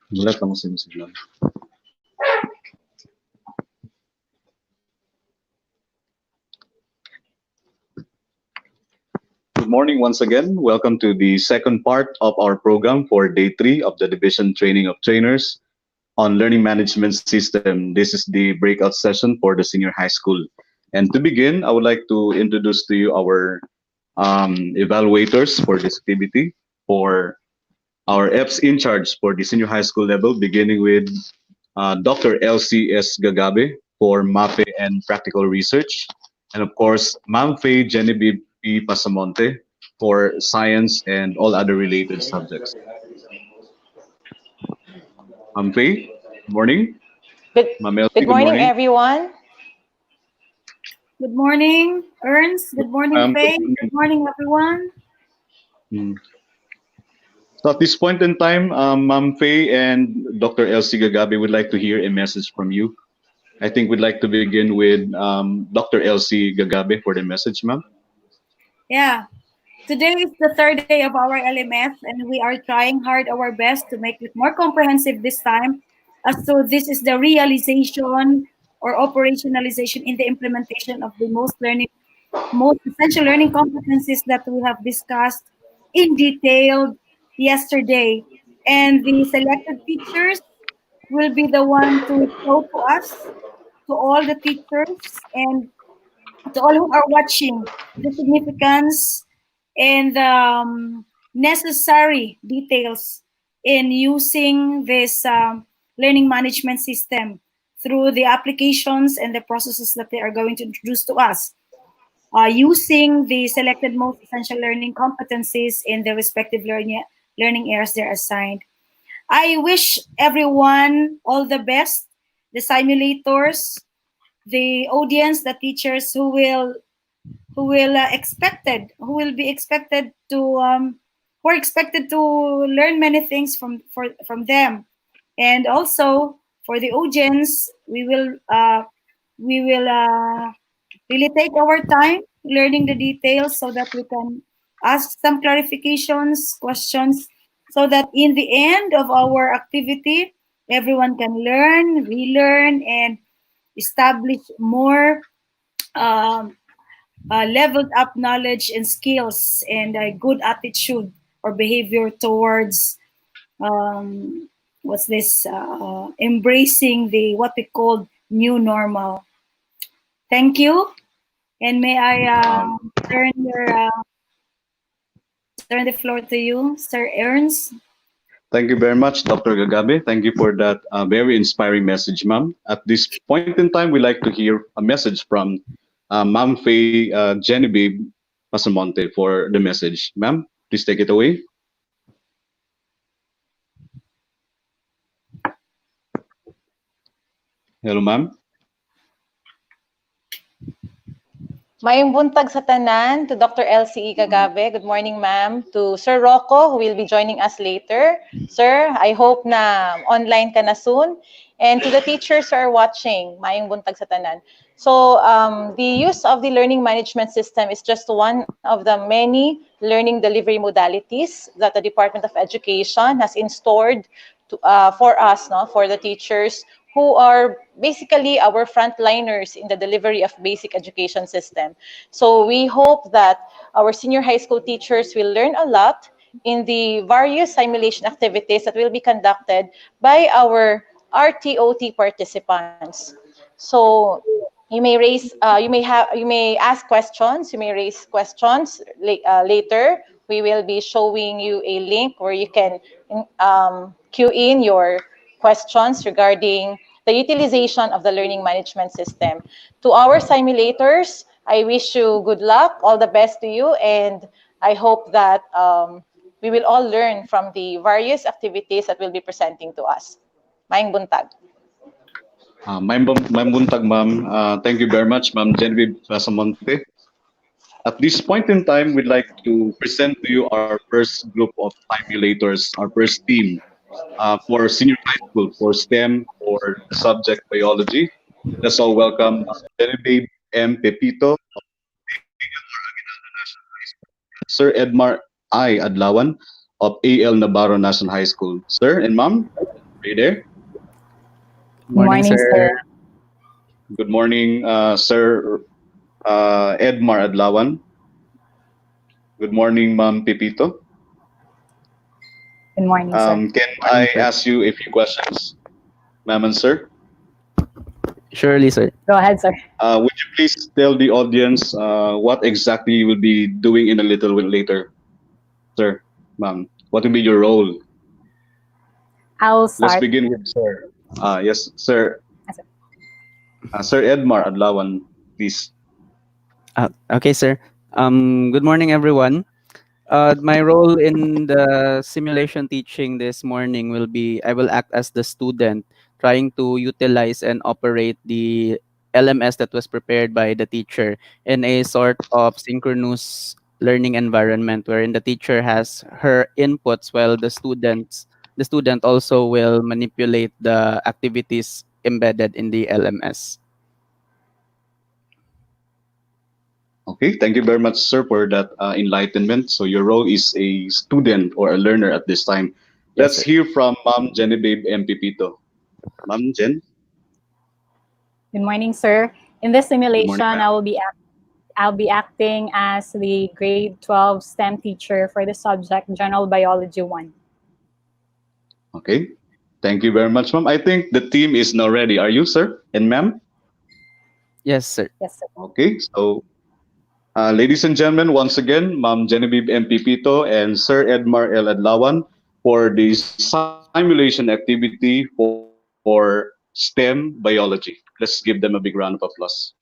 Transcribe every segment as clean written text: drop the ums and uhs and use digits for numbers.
Wala tamo sinusunod. Good morning once again. Welcome to the second part of our program for day 3 of the Division Training of Trainers on Learning Management System. This is the breakout session for the senior high school. And to begin, I would like to introduce to you our evaluators for this activity, for our EPS in charge for the senior high school level, beginning with Dr. LCS Gagabe for MAPE and Practical Research, and of course, Ma'am Faye Genevieve P. Pasamonte for Science and all other related subjects. Ma'am Faye, good morning. Good, Ma'am Elsie, good good morning, morning. everyone. Good morning, Ernst. Good morning, Good Faye. morning. Good morning, everyone. Mm. So at this point in time, Ma'am Faye and Dr. Elsie Gagabe would like to hear a message from you. I think we'd like to begin with Dr. Elsie Gagabe for the message, ma'am. Yeah, today is the third day of our LMS, and we are trying hard our best to make it more comprehensive this time. So this is the realization or operationalization in the implementation of the most essential learning competencies that we have discussed in detail yesterday. And the selected teachers will be the one to show to us, to all the teachers and to all who are watching, the significance and necessary details in using this learning management system through the applications and the processes that they are going to introduce to us, using the selected most essential learning competencies in the respective learning areas they're assigned. I wish everyone all the best, the simulators, the audience, the teachers who will be expected to who are expected to learn many things from them, and also for the audience, we will really take our time learning the details so that we can ask some clarifications, questions, so that in the end of our activity, everyone can learn, relearn, and establish more um, leveled up knowledge and skills and a good attitude or behavior towards what's this embracing the what we call new normal. Thank you, and may I turn your turn the floor to you, Sir Ernst. Thank you very much, Dr. Gagabe. Thank you for that very inspiring message, ma'am. At this point in time, we'd like to hear a message from Ma'am Faye Genevieve Pasamonte for the message. Ma'am, please take it away. Hello, ma'am. Mayong buntag sa tanan to Dr. LCE Gagabe. Good morning, ma'am. To Sir Rocco, who will be joining us later. Sir, I hope na online ka na soon. And to the teachers who are watching, mayong buntag sa tanan. So the use of the learning management system is just one of the many learning delivery modalities that the Department of Education has installed for us, no, for the teachers who are basically our frontliners in the delivery of basic education system. So we hope that our senior high school teachers will learn a lot in the various simulation activities that will be conducted by our RTOT participants. So you may you may ask questions, you may raise questions later. We will be showing you a link where you can queue in your questions regarding the utilization of the learning management system. To our simulators, I wish you good luck, all the best to you, and I hope that we will all learn from the various activities that will be presenting to us. Maayong buntag. Ma'am Buntag, ma'am. Thank you very much, Ma'am Genevieve Pasamonte. At this point in time, we'd like to present to you our first group of simulators, our first team for senior high school, for STEM, for the subject biology. Let's all welcome Genevieve M. Pepito, Sir Edmar I. Adlawan of AL Navarro National High School. Sir and ma'am, Are you there? Good Good morning, morning, sir. sir. Good morning, Sir Edmar Adlawan. Good morning, Ma'am Pepito. Good morning, sir. Can Morning, I sir. ask you a few questions, ma'am and sir? Surely, sir. Go ahead, sir. Would you please tell the audience what exactly you will be doing in a little bit later, sir, ma'am? What will be your role? I'll Let's start. begin with sir. Yes, sir. Yes, sir. Sir Edmar Adlawan, please. Okay, sir. Good morning, everyone. My role in the simulation teaching this morning will be I will act as the student trying to utilize and operate the LMS that was prepared by the teacher in a sort of synchronous learning environment wherein the teacher has her inputs while the student also will manipulate the activities embedded in the LMS. Okay, thank you very much, sir, for that enlightenment. So your role is a student or a learner at this time. Yes, Let's sir. hear from Ma'am Genevieve M. Pipito. Ma'am Jen, Good morning, sir. In this good morning, simulation, ma'am. I'll be acting as the grade 12 STEM teacher for the subject General Biology 1. Okay, thank you very much, ma'am. I think the team is now ready. Are you, sir and ma'am? Yes, sir. Yes, sir. Okay, so ladies and gentlemen, once again, Ma'am Genevieve M. Pipito and Sir Edmar L. Adlawan for the simulation activity for STEM biology. Let's give them a big round of applause.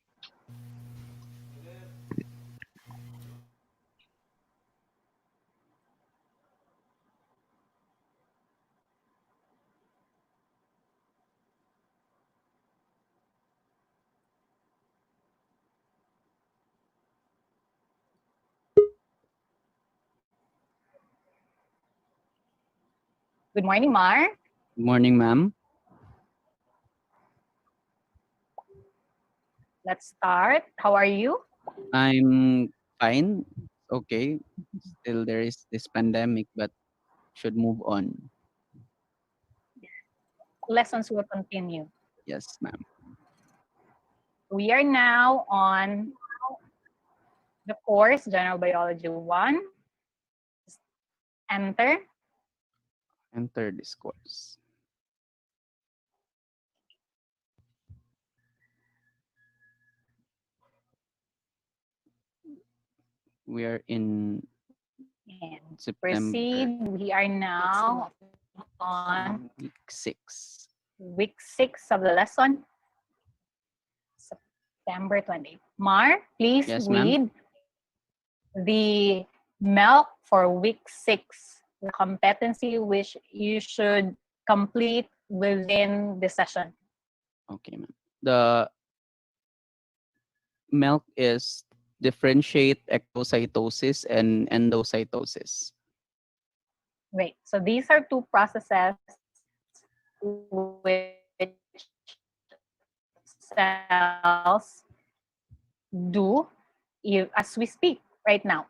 Good morning, Mar. Good morning, ma'am. Let's start. How are you? I'm fine. Okay. Still there is this pandemic, but should move on. Lessons will continue. Yes, ma'am. We are now on the course General Biology 1. Enter. Enter this course. We are in And September, proceed. We are now on week 6. week 6 of the lesson, September 20. Mar, please Yes, ma'am. read the milk for week 6, the competency which you should complete within the session. Okay, ma'am. The milk is differentiate ectocytosis and endocytosis. Wait, so these are two processes which cells do as we speak right now.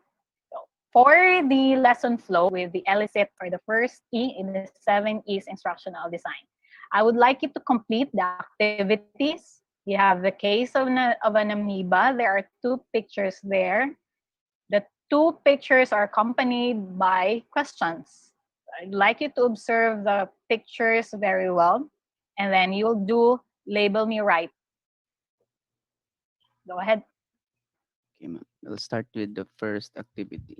So for the lesson flow with the elicit or the first E in the 7 E's instructional design, I would like you to complete the activities. You have the case of an amoeba. There are two pictures there. The two pictures are accompanied by questions. I'd like you to observe the pictures very well, and then you'll do label me right. Go ahead. Okay, ma'am. We'll start with the first activity.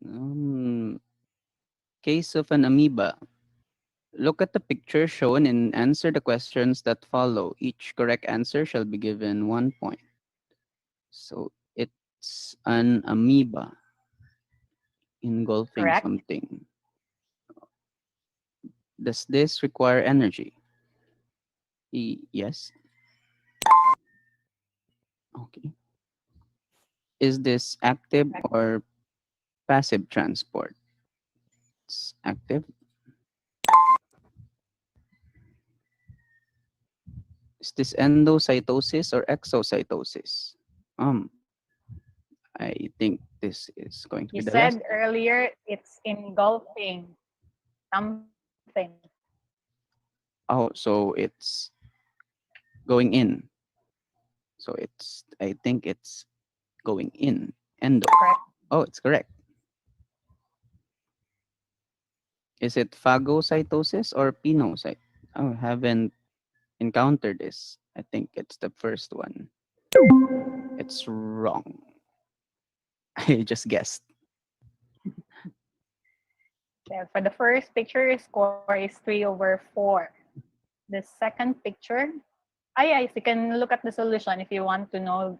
Um, Case of an amoeba. Look at the picture shown and answer the questions that follow. Each correct answer shall be given 1 point. So it's an amoeba engulfing Correct. something. Does this require energy? Yes. Okay. Is this active Correct. or passive transport? It's active. Is this endocytosis or exocytosis? Um, I think this is going to You be the last said one. earlier it's engulfing. something. Oh, so it's going in. So it's, I think it's going in. Endo. Correct. Oh, it's correct. Is it phagocytosis or pinocyte? Oh, haven't encountered this. I think it's the first one. It's wrong. I just guessed. Yeah, for the first picture, score is 3/4. The second picture, yes, you can look at the solution if you want to know.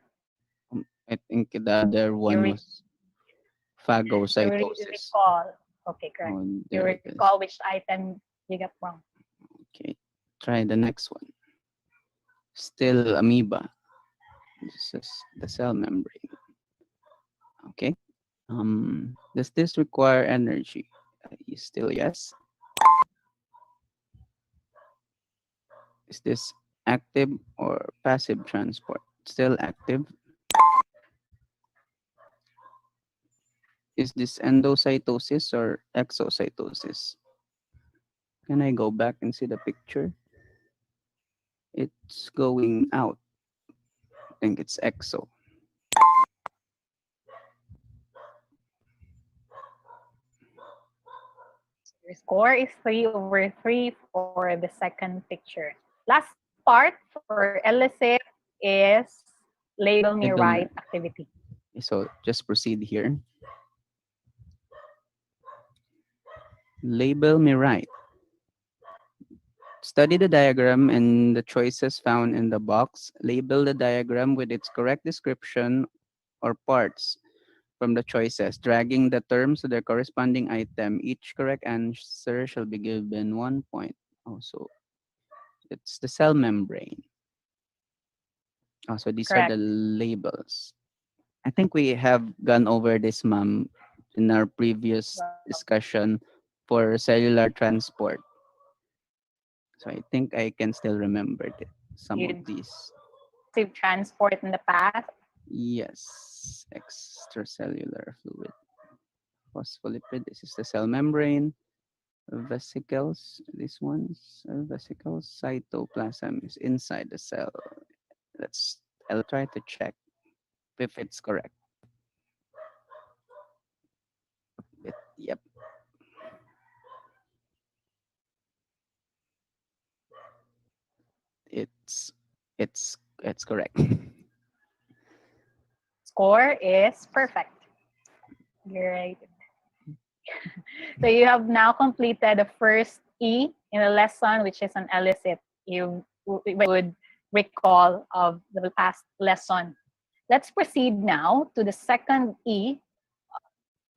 I think the other You, one re- was you really phagocytosis. recall. Okay, correct. Oh, You there it recall is. which item you got wrong. Okay, try the next one. Still amoeba. This is the cell membrane. Okay. Does this require energy? Still yes. Is this active or passive transport? Still active. Is this endocytosis or exocytosis? Can I go back and see the picture? It's going out. I think it's exo. Your score is 3/3 for the second picture. Last part for elicit is label me Label right me. activity. So just proceed here. Label me right. Study the diagram and the choices found in the box. Label the diagram with its correct description or parts from the choices, dragging the terms to their corresponding item. Each correct answer shall be given 1 point. Also, it's the cell membrane. Also, these are Correct. the labels. I think we have gone over this, ma'am, in our previous Well, discussion for cellular transport. So I think I can still remember some you of these. passive transport in the past. Yes, extracellular fluid. Phospholipid, this is the cell membrane. Vesicles, these ones are vesicles. Cytoplasm is inside the cell. Let's, I'll try to check if it's correct. Yep, it's it's correct. Score is perfect. Great. So you have now completed the first E in the lesson, which is an elicit. You would recall of the past lesson. Let's proceed now to the second E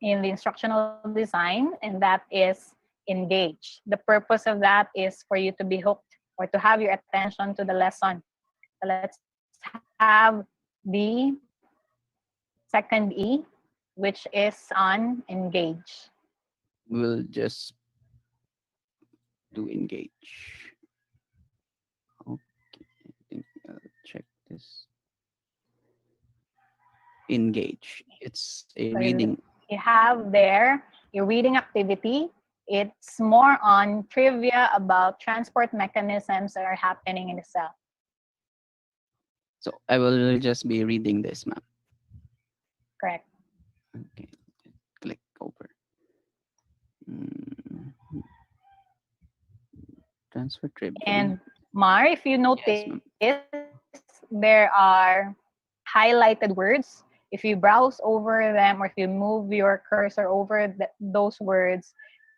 in the instructional design, and that is engage. The purpose of that is for you to be hooked or to have your attention to the lesson. So let's have the second E, which is on engage. We'll just do engage. Okay, I think I'll check this. Engage. It's a So reading. you have there your reading activity. It's more on trivia about transport mechanisms that are happening in the cell. So I will just be reading this, ma'am. Correct. Okay, click over. Mm, Transfer trivia. And Mar, if you Yes, notice, ma'am. there are highlighted words. If you browse over them or if you move your cursor over those words,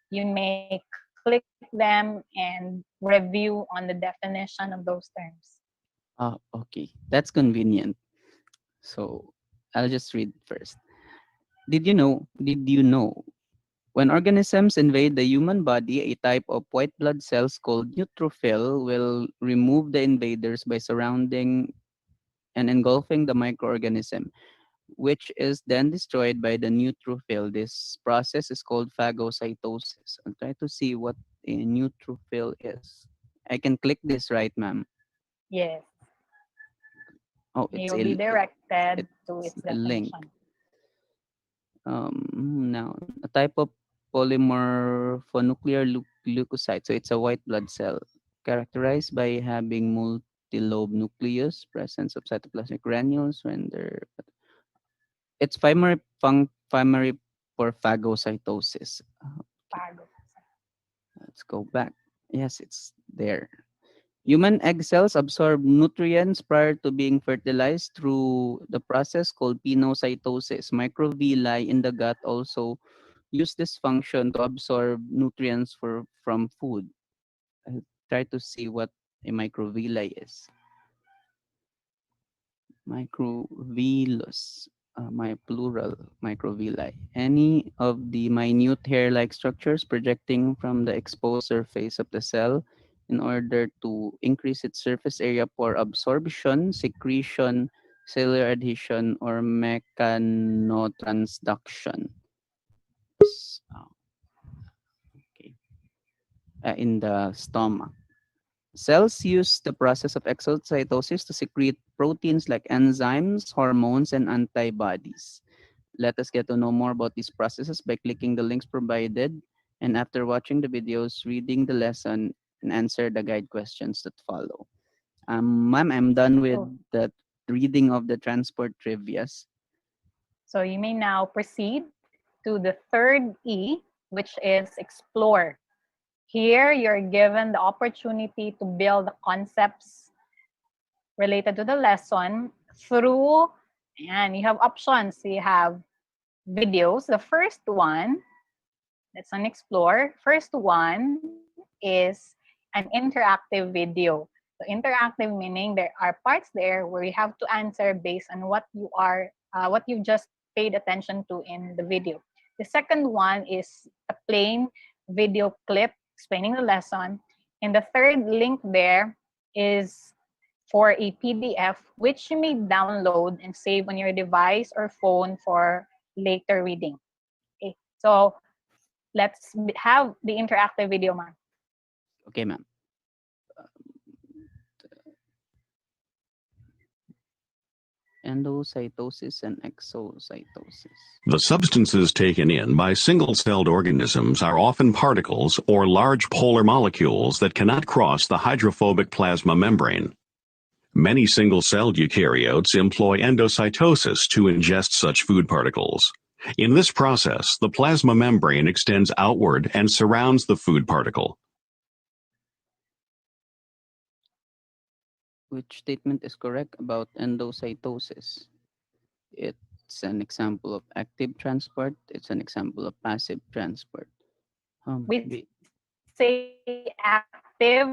you may click them and review on the definition of those terms. Okay. That's convenient. So I'll just read first. Did you know when organisms invade the human body, a type of white blood cells called neutrophil will remove the invaders by surrounding and engulfing the microorganism, which is then destroyed by the neutrophil. This process is called phagocytosis. I'll try to see what a neutrophil is. I can click this, right, ma'am? Yes, Oh, you'll be directed to it's its a link. definition. Now a type of polymorphonuclear leukocyte. So it's a white blood cell characterized by having multi-lobe nucleus, presence of cytoplasmic granules when they're it's primary for phagocytosis. Pago. Let's go back. Yes, it's there. Human egg cells absorb nutrients prior to being fertilized through the process called pinocytosis. Microvilli in the gut also use this function to absorb nutrients from food. I'll try to see what a microvilli is. Microvillus, my plural, microvilli. Any of the minute hair-like structures projecting from the exposed surface of the cell in order to increase its surface area for absorption, secretion, cellular adhesion, or mechanotransduction. So, okay. In the stomach. Cells use the process of exocytosis to secrete proteins like enzymes, hormones, and antibodies. Let us get to know more about these processes by clicking the links provided, and after watching the videos, reading the lesson, and answer the guide questions that follow. Ma'am, I'm done with Oh. the reading of the transport trivias. So you may now proceed to the third E, which is explore. Here, you're given the opportunity to build the concepts related to the lesson through, and you have options. You have videos. The first one, let's on explore. First one is an interactive video. So interactive meaning there are parts there where you have to answer based on what you just paid attention to in the video. The second one is a plain video clip explaining the lesson. And the third link there is for a PDF, which you may download and save on your device or phone for later reading. Okay, so let's have the interactive video, man. Okay, ma'am. Endocytosis and exocytosis. The substances taken in by single-celled organisms are often particles or large polar molecules that cannot cross the hydrophobic plasma membrane. Many single-celled eukaryotes employ endocytosis to ingest such food particles. In this process, the plasma membrane extends outward and surrounds the food particle. Which statement is correct about endocytosis? It's an example of active transport. It's an example of passive transport. We say active.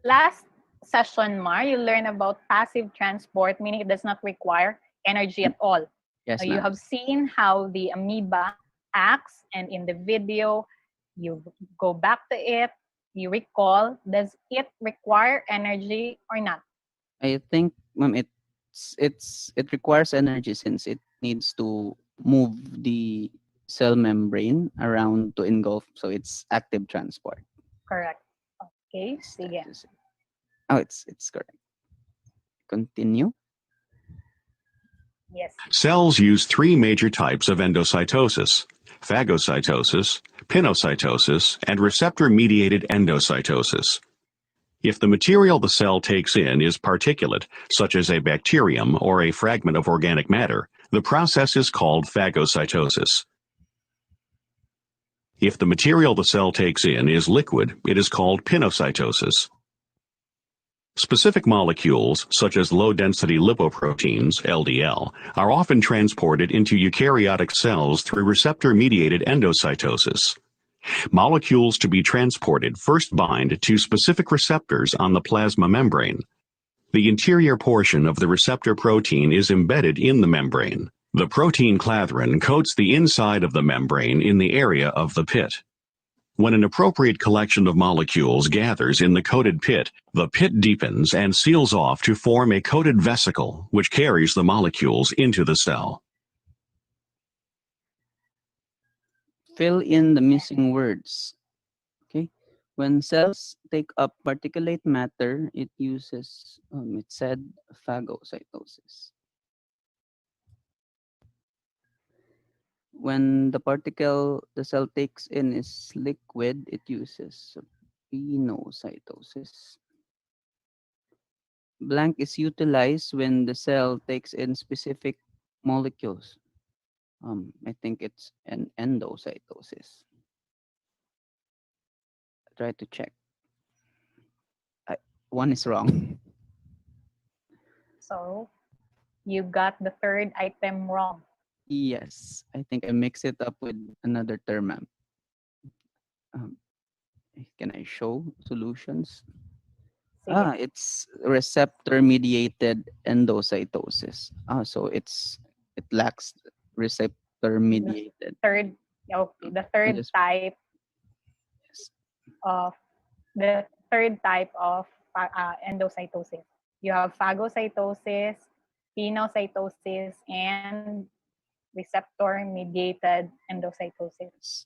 Last session, Mar, you learned about passive transport, meaning it does not require energy at all. Yes, You ma'am. have seen how the amoeba acts, and in the video, you go back to it, you recall, does it require energy or not? I think, ma'am, it requires energy since it needs to move the cell membrane around to engulf. So it's active transport. Correct. Okay, Yes, that sige. is it. Oh, it's correct. Continue. Yes. Cells use three major types of endocytosis: phagocytosis, pinocytosis, and receptor-mediated endocytosis. If the material the cell takes in is particulate, such as a bacterium or a fragment of organic matter, the process is called phagocytosis. If the material the cell takes in is liquid, it is called pinocytosis. Specific molecules, such as low-density lipoproteins, LDL, are often transported into eukaryotic cells through receptor-mediated endocytosis. Molecules to be transported first bind to specific receptors on the plasma membrane. The interior portion of the receptor protein is embedded in the membrane. The protein clathrin coats the inside of the membrane in the area of the pit. When an appropriate collection of molecules gathers in the coated pit, the pit deepens and seals off to form a coated vesicle, which carries the molecules into the cell. Fill in the missing words. Okay. When cells take up particulate matter, it uses, it said phagocytosis. when the particle the cell takes in is liquid, it uses pinocytosis. Blank is utilized when the cell takes in specific molecules. I think it's an endocytosis. Try to check. I, one is wrong. So you got the third item wrong. Yes, I think I mix it up with another term, ma'am. Um, can I show solutions? Sige. It's receptor mediated endocytosis. So it lacks receptor The mediated. third, okay, the I third just type yes. of endocytosis. You have phagocytosis, pinocytosis, and receptor-mediated endocytosis.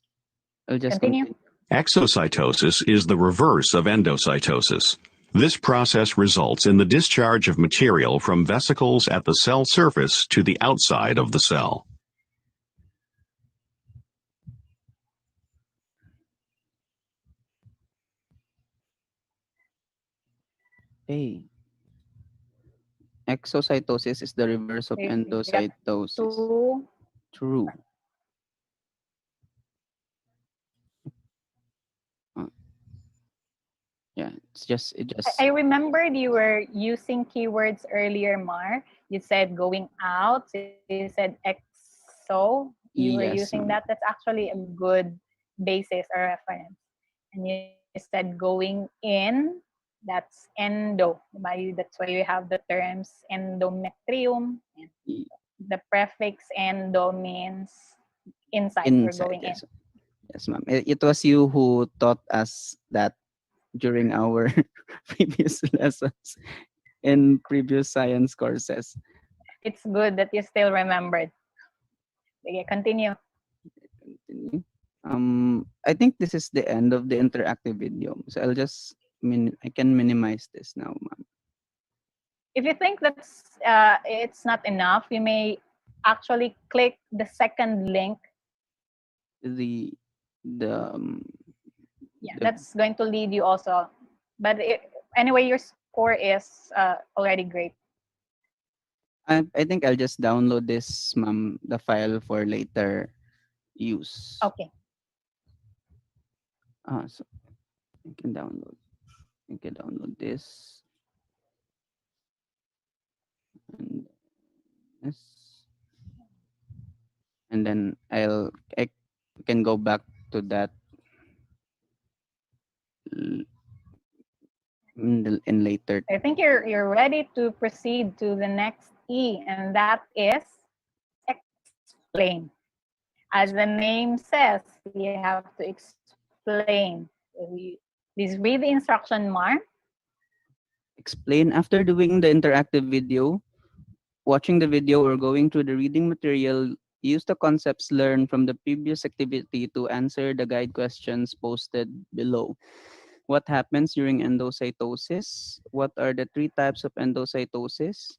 I'll just Continue. continue. Exocytosis is the reverse of endocytosis. This process results in the discharge of material from vesicles at the cell surface to the outside of the cell. A. Exocytosis is the reverse of You got endocytosis. two. True. Uh, yeah, it I just remembered you were using keywords earlier, Mar. You said going out. So you said exo. You were using yes, that. ma'am. That's actually a good basis or reference. And you said going in. That's endo. That's why you have the terms endometrium. And Y- the prefix endo means inside or Inside, going in. yes. Yes, ma'am. It was you who taught us that during our previous lessons in previous science courses. It's good that you still remembered. Okay, continue. Continue. I think this is the end of the interactive video. So I'll just I can minimize this now, ma'am. If you think it's not enough, you may actually click the second link. The the Yeah, the that's going to lead you also. But anyway, your score is already great. I think I'll just download this, ma'am, the file for later use. Okay. So I can download. I can download this and this, and then I can go back to that l- in later. I think you're ready to proceed to the next E, and that is explain. As the name says, you have to explain. Please read the instruction, Mar. Explain after doing the interactive video, watching the video, or going through the reading material. Use the concepts learned from the previous activity to answer the guide questions posted below. What happens during endocytosis? What are the three types of endocytosis?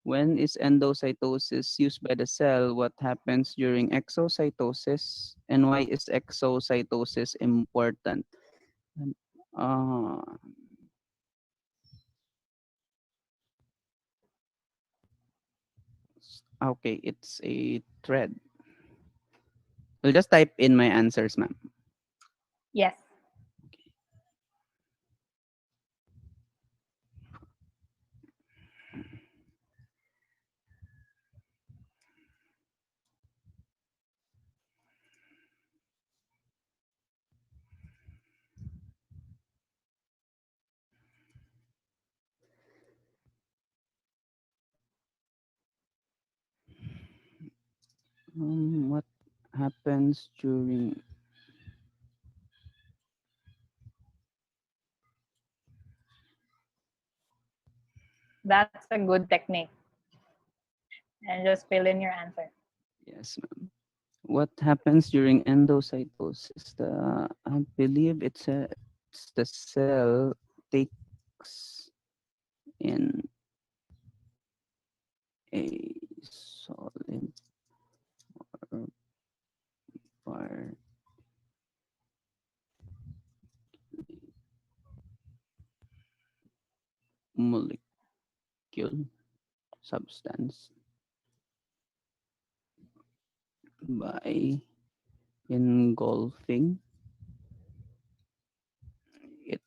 When is endocytosis used by the cell? What happens during exocytosis? And why is exocytosis important? Uh, okay, it's a thread. I'll just type in my answers, ma'am. Yes. What happens during That's a good technique. And just fill in your answer. yes, ma'am. What happens during endocytosis? I believe it's the cell takes in a solid molecule, substance, by engulfing it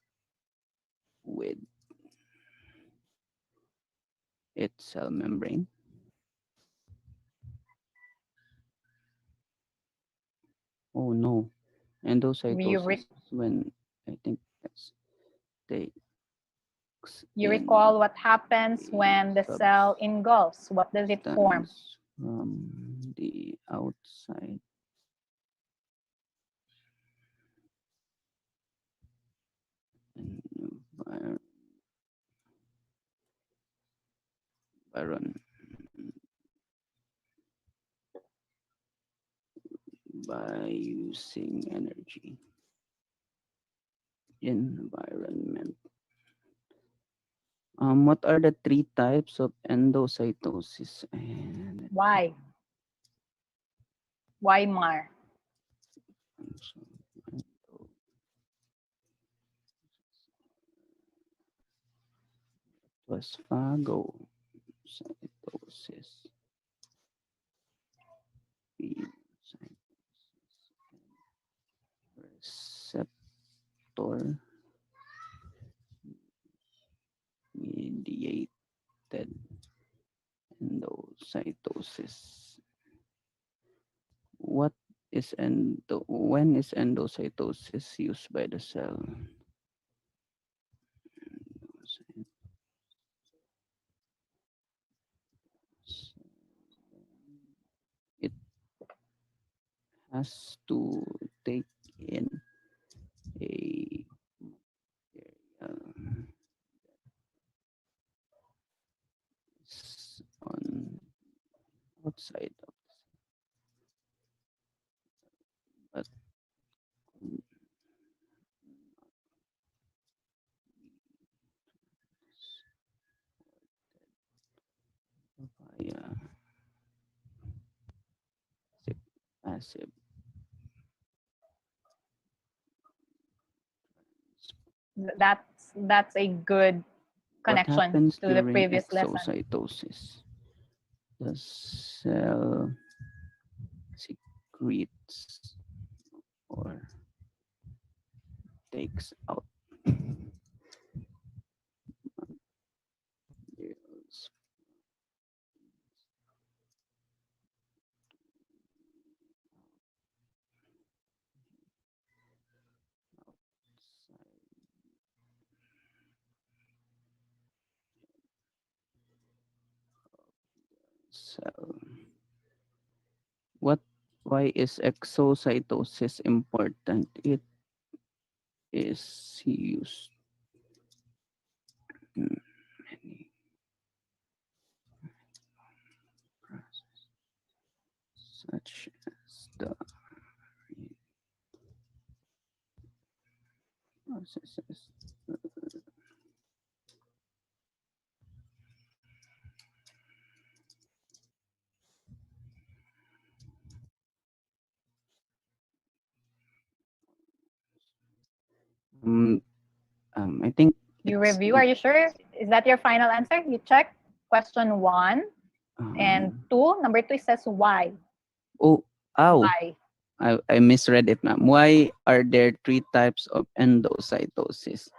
with its cell membrane. Oh no, endocytosis when I think that's takes You in recall what happens when the cell engulfs. What does it form? substance from the outside. Environment by using energy. Environment. What are the three types of endocytosis? And Why? Why, Mar? was phagocytosis, receptor mediated endocytosis. What is when is endocytosis used by the cell? It has to take in a material on outside of but via passive That's a good what connection happens to the during previous lesson. exocytosis? The cell secretes or takes out materials outside cell. Why is exocytosis important? It is used in many processes, such as the processes. I think You it's review. Are you sure? Is that your final answer? You check question 1 and 2. Number 2 says why. oh Why? I misread it, ma'am. Why are there three types of endocytosis?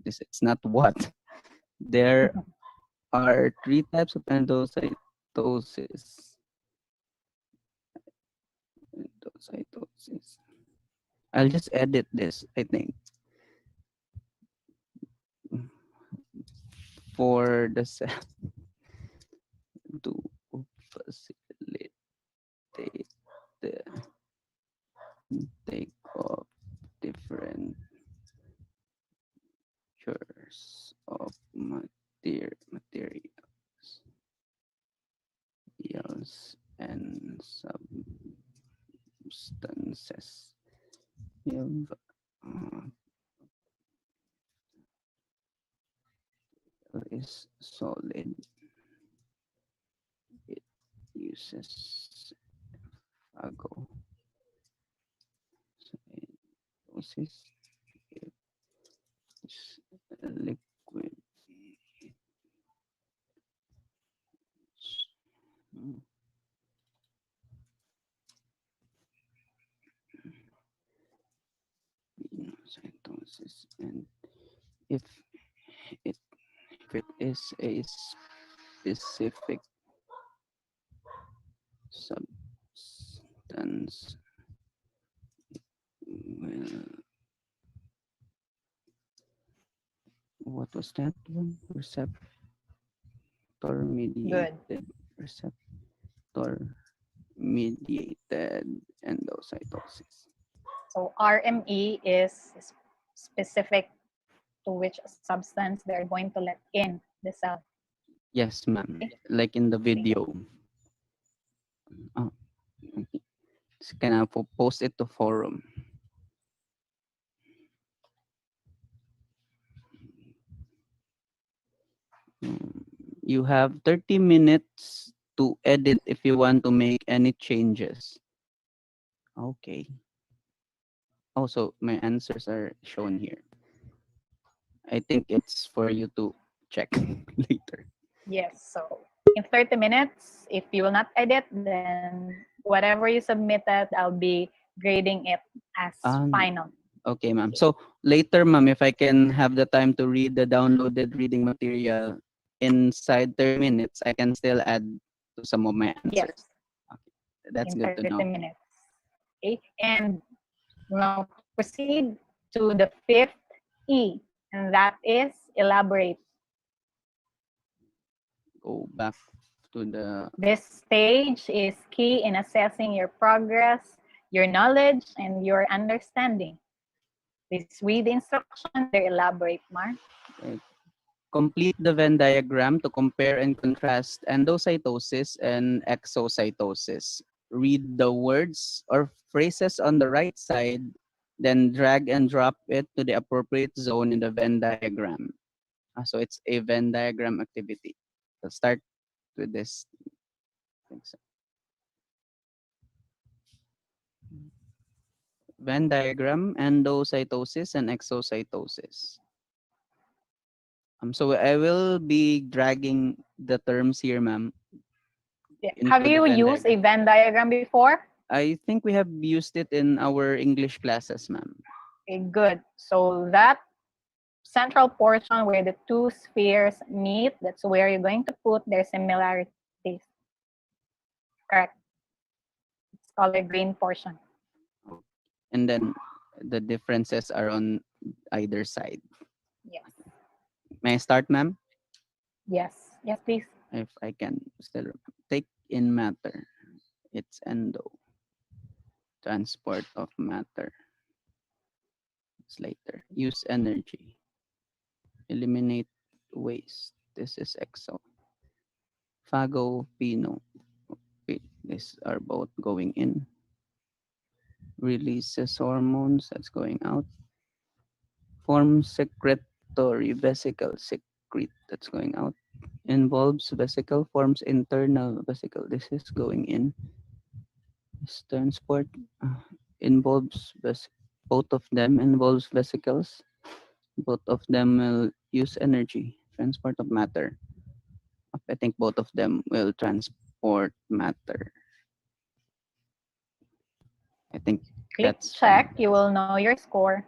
This it's not what. There are three types of endocytosis. Endocytosis. I'll just edit this, I think. For the cell to facilitate the intake of different natures of materials and substances. If is solid, it uses phagocytosis. If is liquid, cytosis, and if it is a specific substance, well, what was that one? Good. Receptor mediated endocytosis. So RME is specific to which substance they're going to let in the cell. Yes, ma'am. Like in the video. Oh, okay. So can I post it to forum? You have 30 minutes to edit if you want to make any changes. Okay. Also, my answers are shown here. I think it's for you to check later. Yes, so in 30 minutes, if you will not edit, then whatever you submitted, I'll be grading it as final. Okay, ma'am. So later, ma'am, if I can have the time to read the downloaded reading material inside 30 minutes, I can still add to some of my answers. Yes. Okay. That's In good to 30 know. minutes. Okay, and now proceed to the fifth E, and that is elaborate. Go back to the... This stage is key in assessing your progress, your knowledge, and your understanding. Please read the instruction, they elaborate, Mark. Complete the Venn diagram to compare and contrast endocytosis and exocytosis. Read the words or phrases on the right side, then drag and drop it to the appropriate zone in the Venn diagram. So it's a Venn diagram activity. So start with this. Venn diagram, endocytosis and exocytosis. So I will be dragging the terms here, ma'am. Yeah. Have you used a Venn diagram before? I think we have used it in our English classes, ma'am. Okay, good. So that central portion where the two spheres meet, that's where you're going to put their similarities. Correct. It's called a green portion. And then the differences are on either side. Yes. May I start, ma'am? Yes. Yes, please. If I can still take in matter, it's endo. Transport of matter. It's later. Use energy. Eliminate waste. This is exo. Phago, pino. These are both going in. Releases hormones, that's going out. Forms secretory vesicle, secrete, that's going out. Involves vesicle, forms internal vesicle, this is going in. This transport involves both of them involves vesicles. Both of them will use energy, transport of matter. I think both of them will transport matter. I think Click that's check, you will know your score.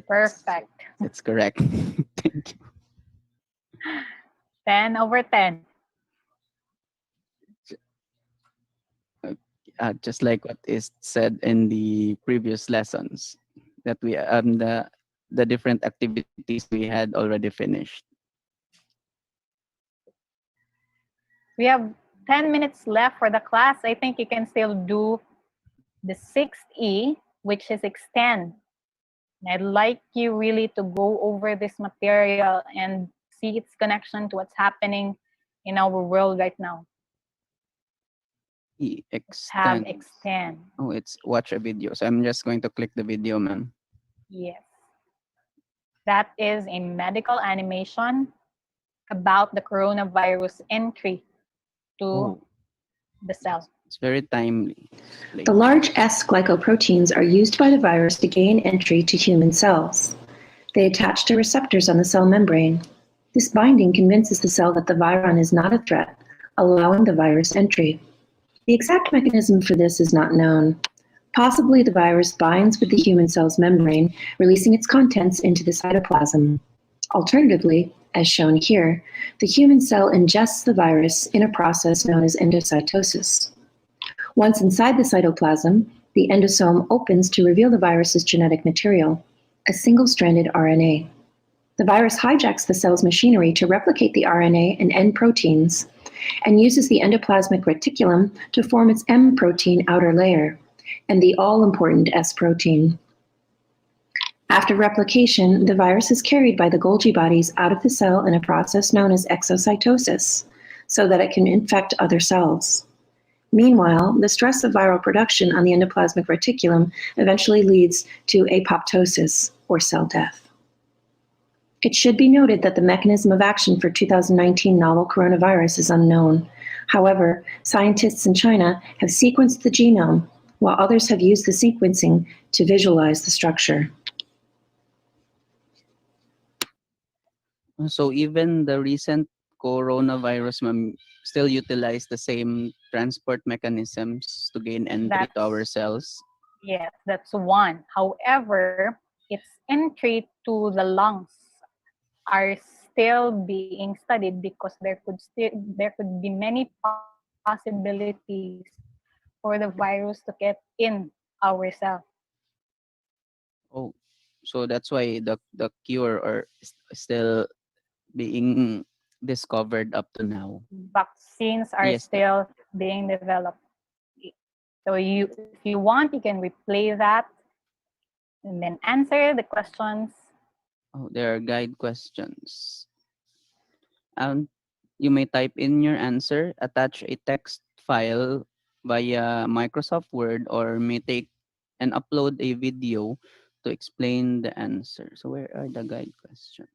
Perfect. It's correct. Thank you. 10 over 10. Just like what is said in the previous lessons, that we the different activities we had already finished. We have 10 minutes left for the class. I think you can still do the 6th E, which is extend. And I'd like you really to go over this material and see its connection to what's happening in our world right now. Extend. Extend. Oh, it's watch a video. So I'm just going to click the video, ma'am. Yes. That is a medical animation about the coronavirus entry to the cell. It's very timely. The large S glycoproteins are used by the virus to gain entry to human cells. They attach to receptors on the cell membrane. This binding convinces the cell that the viron is not a threat, allowing the virus entry. The exact mechanism for this is not known. Possibly the virus binds with the human cell's membrane, releasing its contents into the cytoplasm. Alternatively, as shown here, the human cell ingests the virus in a process known as endocytosis. Once inside the cytoplasm, the endosome opens to reveal the virus's genetic material, a single-stranded RNA. The virus hijacks the cell's machinery to replicate the RNA and N proteins and uses the endoplasmic reticulum to form its M protein outer layer and the all-important S protein. After replication, the virus is carried by the Golgi bodies out of the cell in a process known as exocytosis, so that it can infect other cells. Meanwhile, the stress of viral production on the endoplasmic reticulum eventually leads to apoptosis, or cell death. It should be noted that the mechanism of action for 2019 novel coronavirus is unknown. However, scientists in China have sequenced the genome, while others have used the sequencing to visualize the structure. So even the recent coronavirus, ma'am, still utilize the same transport mechanisms to gain entry to our cells. Yes, that's one. However, its entry to the lungs are still being studied because there could be many possibilities for the virus to get in our cell. Oh, so that's why the cure or still being discovered up to now. Vaccines are Yes, still being developed. So if you want, you can replay that and then answer the questions. oh, there are guide questions. You may type in your answer, attach a text file via Microsoft Word, or may take and upload a video to explain the answer. So where are the guide questions?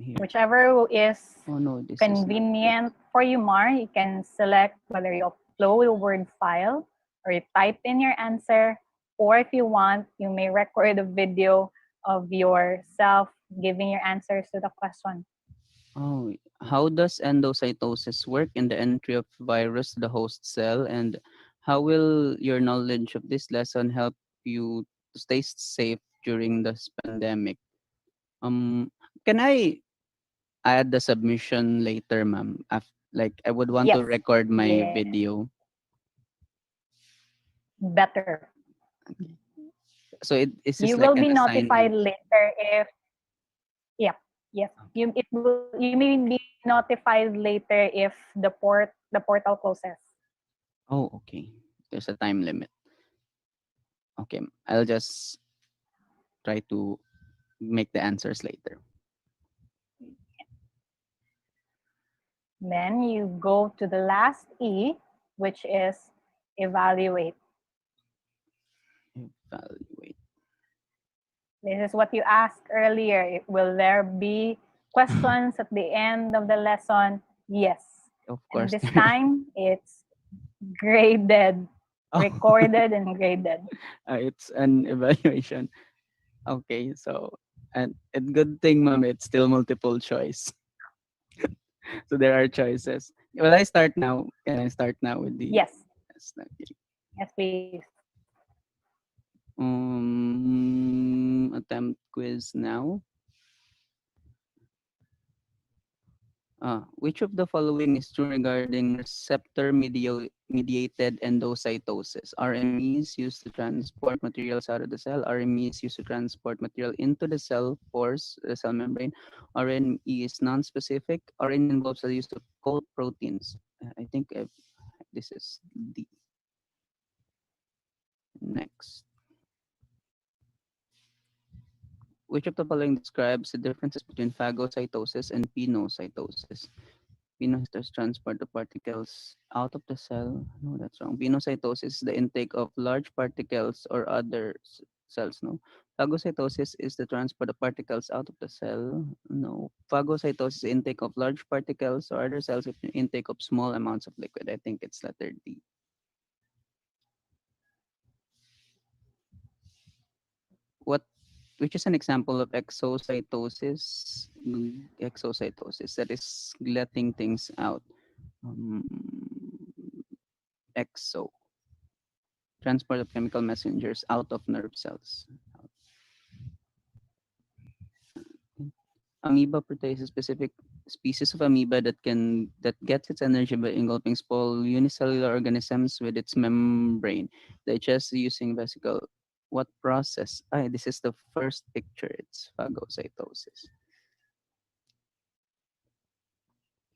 Here. Whichever is Oh no, this is not it. convenient for you, Mar, you can select whether you upload a Word file or you type in your answer, or if you want, you may record a video of yourself giving your answers to the question. Oh, how does endocytosis work in the entry of virus to the host cell, and how will your knowledge of this lesson help you to stay safe during this pandemic? Um, can I add the submission later, ma'am? Like I would want to Yes. record my Yeah. video. Better. So is You this will like be an notified assignment? later if yeah, yes. You may be notified later if the portal closes. Oh, okay. There's a time limit. Okay, I'll just try to make the answers later. Then you go to the last E, which is evaluate. Evaluate. This is what you asked earlier. Will there be questions at the end of the lesson? Yes. Of And course. this time, it's graded, Oh, recorded and graded. it's an evaluation. Okay, so and good thing, ma'am, it's still multiple choice. So there are choices. Will I start now? Can I start now with the Yes. yes, okay. Yes, please. Attempt quiz now. Which of the following is true regarding receptor mediated endocytosis? RME is used to transport materials out of the cell. RME is used to transport material into the cell pores, the cell membrane. RNE is non-specific. RNA involves the use of coat proteins. I think this is the next. Which of the following describes the differences between phagocytosis and pinocytosis? Pinocytosis transport the particles out of the cell. No, that's wrong. Pinocytosis is the intake of large particles or other cells. No. Phagocytosis is the transport of particles out of the cell. No. Phagocytosis is intake of large particles or other cells with intake of small amounts of liquid. I think it's letter D. What which is an example of exocytosis? Exocytosis, that is letting things out. Um, exo. transport of chemical messengers out of nerve cells. Amoeba protease a specific species of amoeba that gets its energy by engulfing small unicellular organisms with its membrane, digests using vesicle. What process? This is the first picture. It's phagocytosis.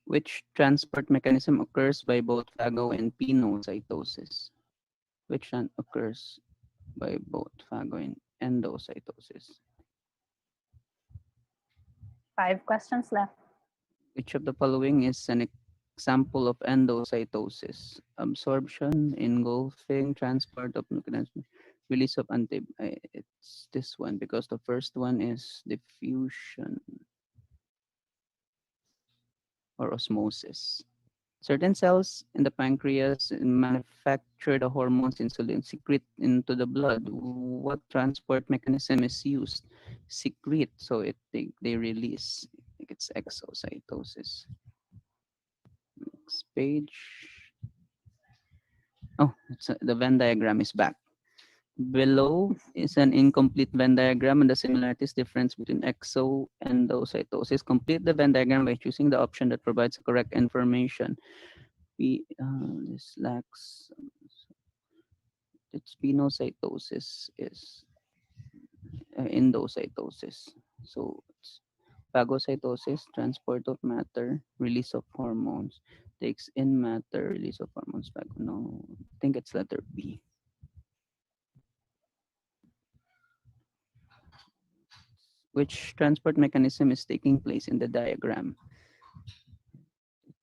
Which transport mechanism occurs by both phago and pinocytosis? Which one occurs by both phago and endocytosis? 5 questions left. Which of the following is an example of endocytosis? Absorption, engulfing, transport of nutrients, release of it's this one because the first one is diffusion or osmosis. Certain cells in the pancreas manufacture the hormones insulin, secrete into the blood. What transport mechanism is used? Secrete, so they release. I think it's exocytosis. Next page. Oh, the Venn diagram is back. Below is an incomplete Venn diagram and the similarities difference between exo and endocytosis. Complete the Venn diagram by choosing the option that provides correct information. This lacks its pinocytosis is endocytosis. So it's phagocytosis, transport of matter, release of hormones, takes in matter, release of hormones. No, I think it's letter B. Which transport mechanism is taking place in the diagram?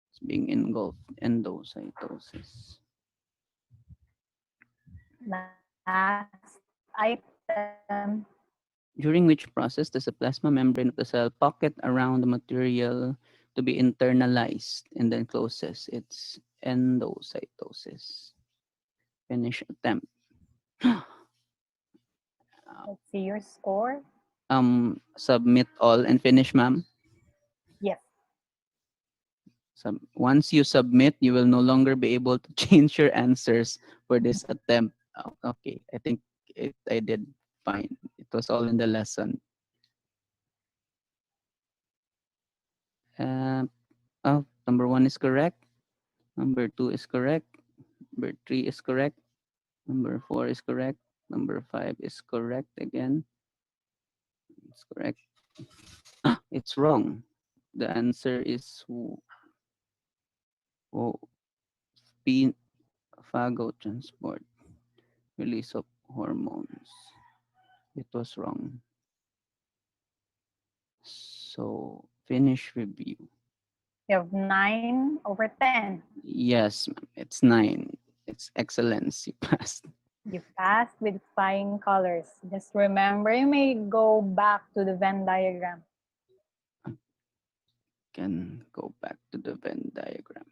It's being engulfed, endocytosis. Last item. During which process does the plasma membrane of the cell pocket around the material to be internalized and then closes? It's endocytosis. Finish attempt. Let's see your score. Submit all and finish, ma'am. Yes. Once you submit, you will no longer be able to change your answers for this attempt. Okay, I think I did fine. It was all in the lesson. Uh, number 1 is correct. Number 2 is correct. Number 3 is correct. Number 4 is correct. Number 5 is correct again. It's correct. It's wrong. The answer is P phago transport, release of hormones. It was wrong. So finish review. You have 9/10. Yes, ma'am. It's 9. It's excellence. You passed. You passed with flying colors. Just remember, you may go back to the Venn diagram. Can go back to the Venn diagram.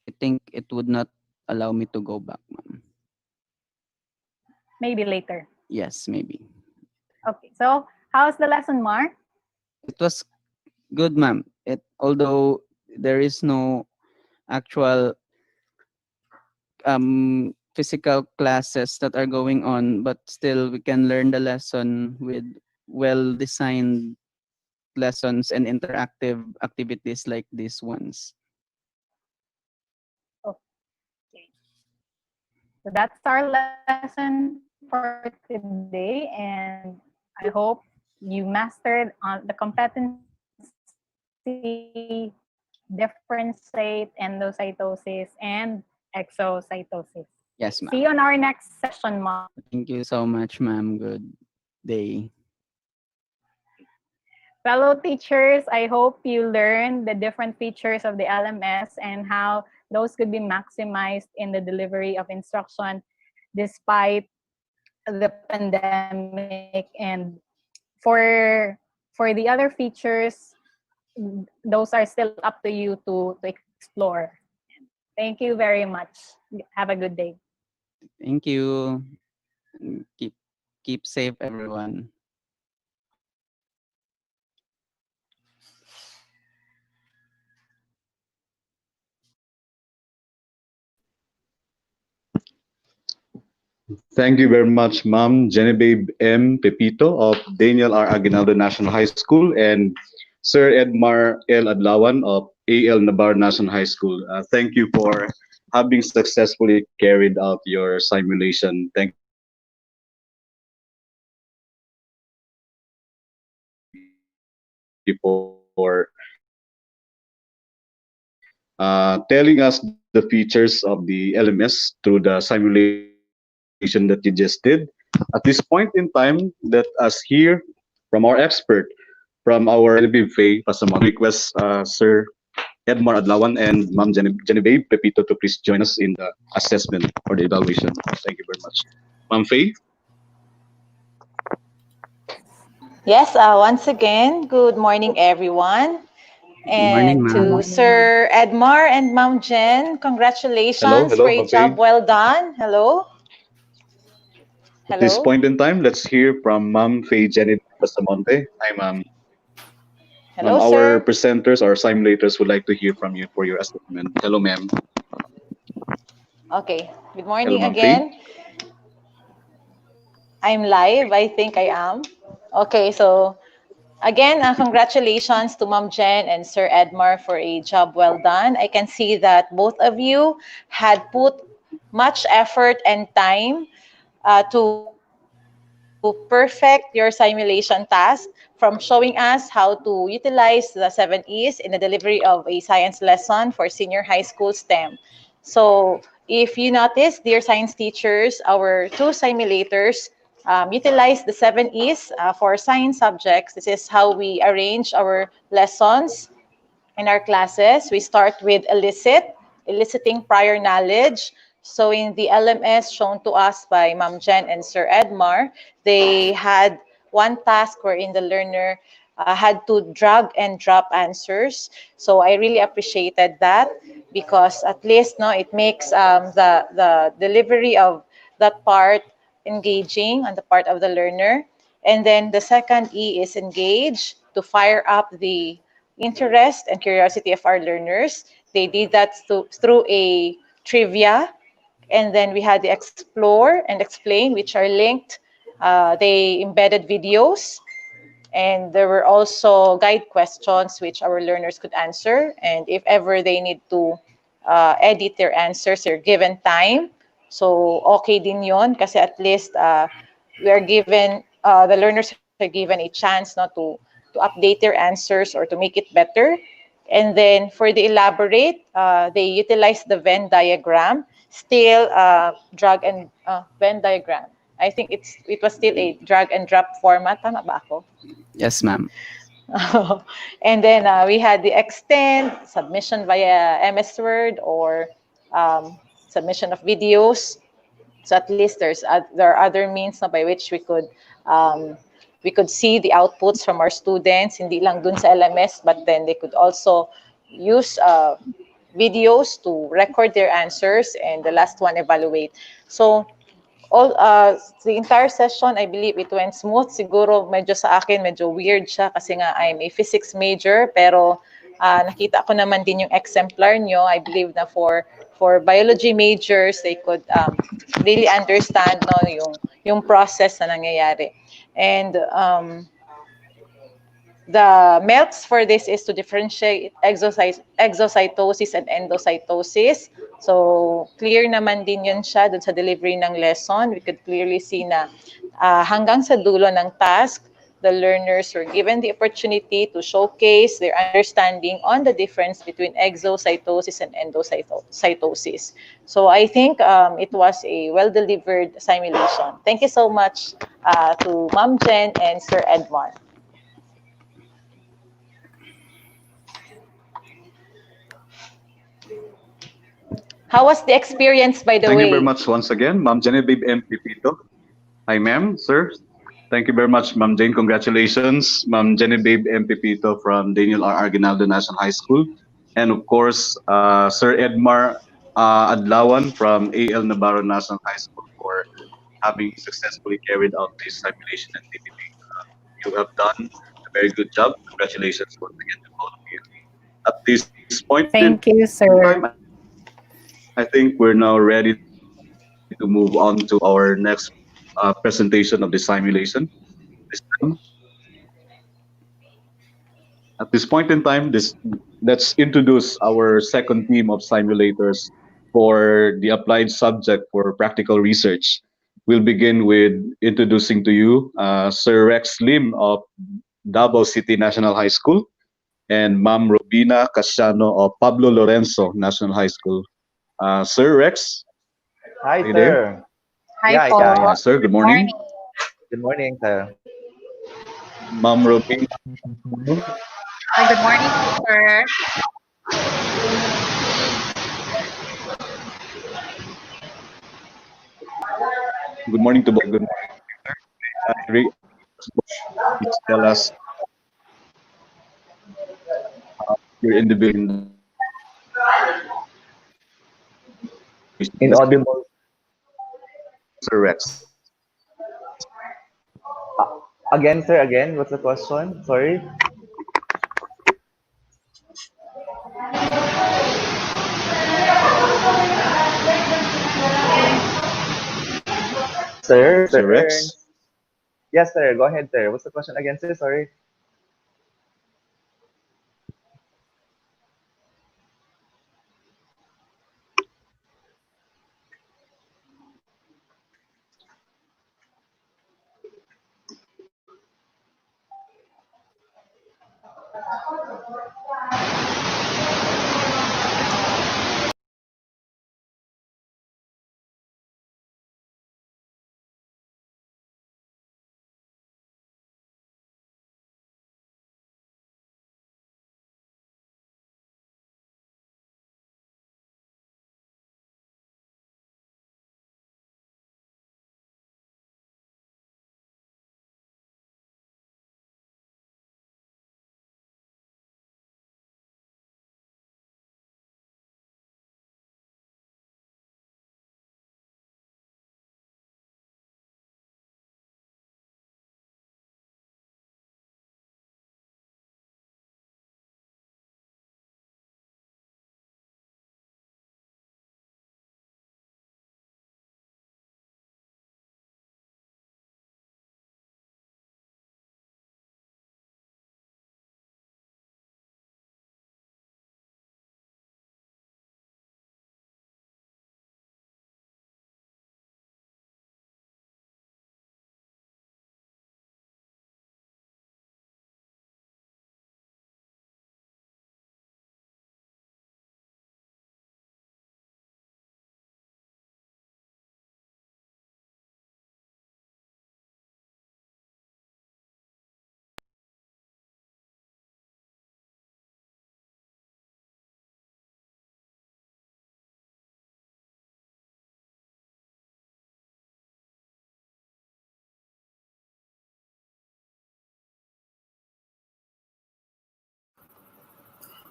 I think it would not allow me to go back, ma'am. Maybe later. Yes, maybe. Okay, so how's the lesson, Mark? It was good, ma'am. Although there is no actual physical classes that are going on, but still we can learn the lesson with well designed lessons and interactive activities like these ones. Okay. So that's our lesson for today, and I hope you mastered on the competency, differentiate endocytosis and exocytosis. Yes, See you ma'am. on our next session, Mark. Thank you so much, ma'am. Good day. Fellow teachers, I hope you learned the different features of the LMS and how those could be maximized in the delivery of instruction despite the pandemic. And for the other features, those are still up to you to explore. Thank you very much. Have a good day. Thank you. Keep safe, everyone. Thank you very much, Ma'am Genevieve M. Pepito of Daniel R. Aguinaldo National High School and Sir Edmar L. Adlawan of A.L. Nabar National High School. Thank you for having successfully carried out your simulation. Thank you very much. And thank you for telling us the features of the LMS through the simulation that you just did. At this point in time, let us hear from our expert, from our Genevieve Faye Pasamon. Request Sir Edmar Adlawan and Ma'am Genevieve Pepito to please join us in the assessment or the evaluation. Thank you very much. Ma'am Faye? Yes, once again, good morning, everyone. Good morning, And ma'am. to Sir Edmar and Ma'am Jen, Hello, congratulations for hello, a Ma'am job Faye. well done. Hello? At this Hello? point in time, let's hear from Ma'am Faye Genevieve Pasamonte. Hi, Ma'am. Ma'am, Hello, our sir. presenters or simulators would like to hear from you for your assessment. Hello, ma'am. Okay, good Hello, morning Ma'am Faye. again. I'm live, I think I am. Okay, so again, congratulations to Ma'am Jen and Sir Edmar for a job well done. I can see that both of you had put much effort and time to perfect your simulation task, from showing us how to utilize the 7 E's in the delivery of a science lesson for senior high school STEM. So if you notice, dear science teachers, our two simulators utilize the 7 E's for science subjects. This is how we arrange our lessons in our classes. We start with eliciting prior knowledge. So in the LMS shown to us by Ma'am Jen and Sir Edmar, they had one task wherein the learner had to drag and drop answers. So I really appreciated that because at least no, it makes the delivery of that part engaging on the part of the learner. And then the second E is engage, to fire up the interest and curiosity of our learners. They did that through a trivia. And then we had the explore and explain, which are linked. They embedded videos, and there were also guide questions which our learners could answer. And if ever they need to edit their answers, they're given time. So okay din yon kasi at least we are given, the learners are given a chance not to update their answers or to make it better. And then for the elaborate, they utilize the Venn diagram, still drag and Venn diagram. I think it was still a drag and drop format. Tama ba ako? Yes, ma'am. And then we had the extend, submission via MS Word, or submission of videos. So at least there are other means na by which we could see the outputs from our students, hindi lang dun sa LMS, but then they could also use videos to record their answers, and the last one evaluate. So all the entire session, I believe it went smooth. Siguro medyo sa akin medyo weird siya kasi nga I'm a physics major, pero nakita ko naman din yung exemplar nyo. I believe na for biology majors, they could really understand no yung process na nangyayari. And the MELTs for this is to differentiate exocytosis and endocytosis. So, clear naman din yun siya dun sa delivery ng lesson. We could clearly see na hanggang sa dulo ng task, the learners were given the opportunity to showcase their understanding on the difference between exocytosis and endocytosis. So, I think it was a well-delivered simulation. Thank you so much to Ma'am Jen and Sir Edmar. How was the experience, by the Thank you very way? much once again, Ma'am Genevieve M. Pepito. Hi, ma'am, sir. Thank you very much, Ma'am Jane. Congratulations, Ma'am Genevieve M. Pepito from Daniel R. Aguinaldo National High School. And of course, Sir Edmar Adlawan from A.L. Navarro National High School for having successfully carried out this simulation activity. You have done a very good job. Congratulations once again to both of you. At this point in time, Thank you, I think sir. we're now ready to proceed with our to move on to our next presentation of the simulation system. At this point in time, let's introduce our second team of simulators for the applied subject for practical research. We'll begin with introducing to you Sir Rex Lim of Davao City National High School and Ma'am Robina Casiano of Pablo Lorenzo National High School. Sir Rex, Hi, are you there? sir. Hi Yeah, po. yeah, yeah. Yes, sir. Good Good morning. morning. Good morning, sir. Ma'am Robina. Hi, good morning, sir. Good morning to both. Good morning. Please tell us your individual Inaudible. Sir Rex. Again, sir, again. What's the question? Sorry. Sir Sir Rex. Ernst. Yes, sir. Go ahead, sir. What's the question again, sir? Sorry.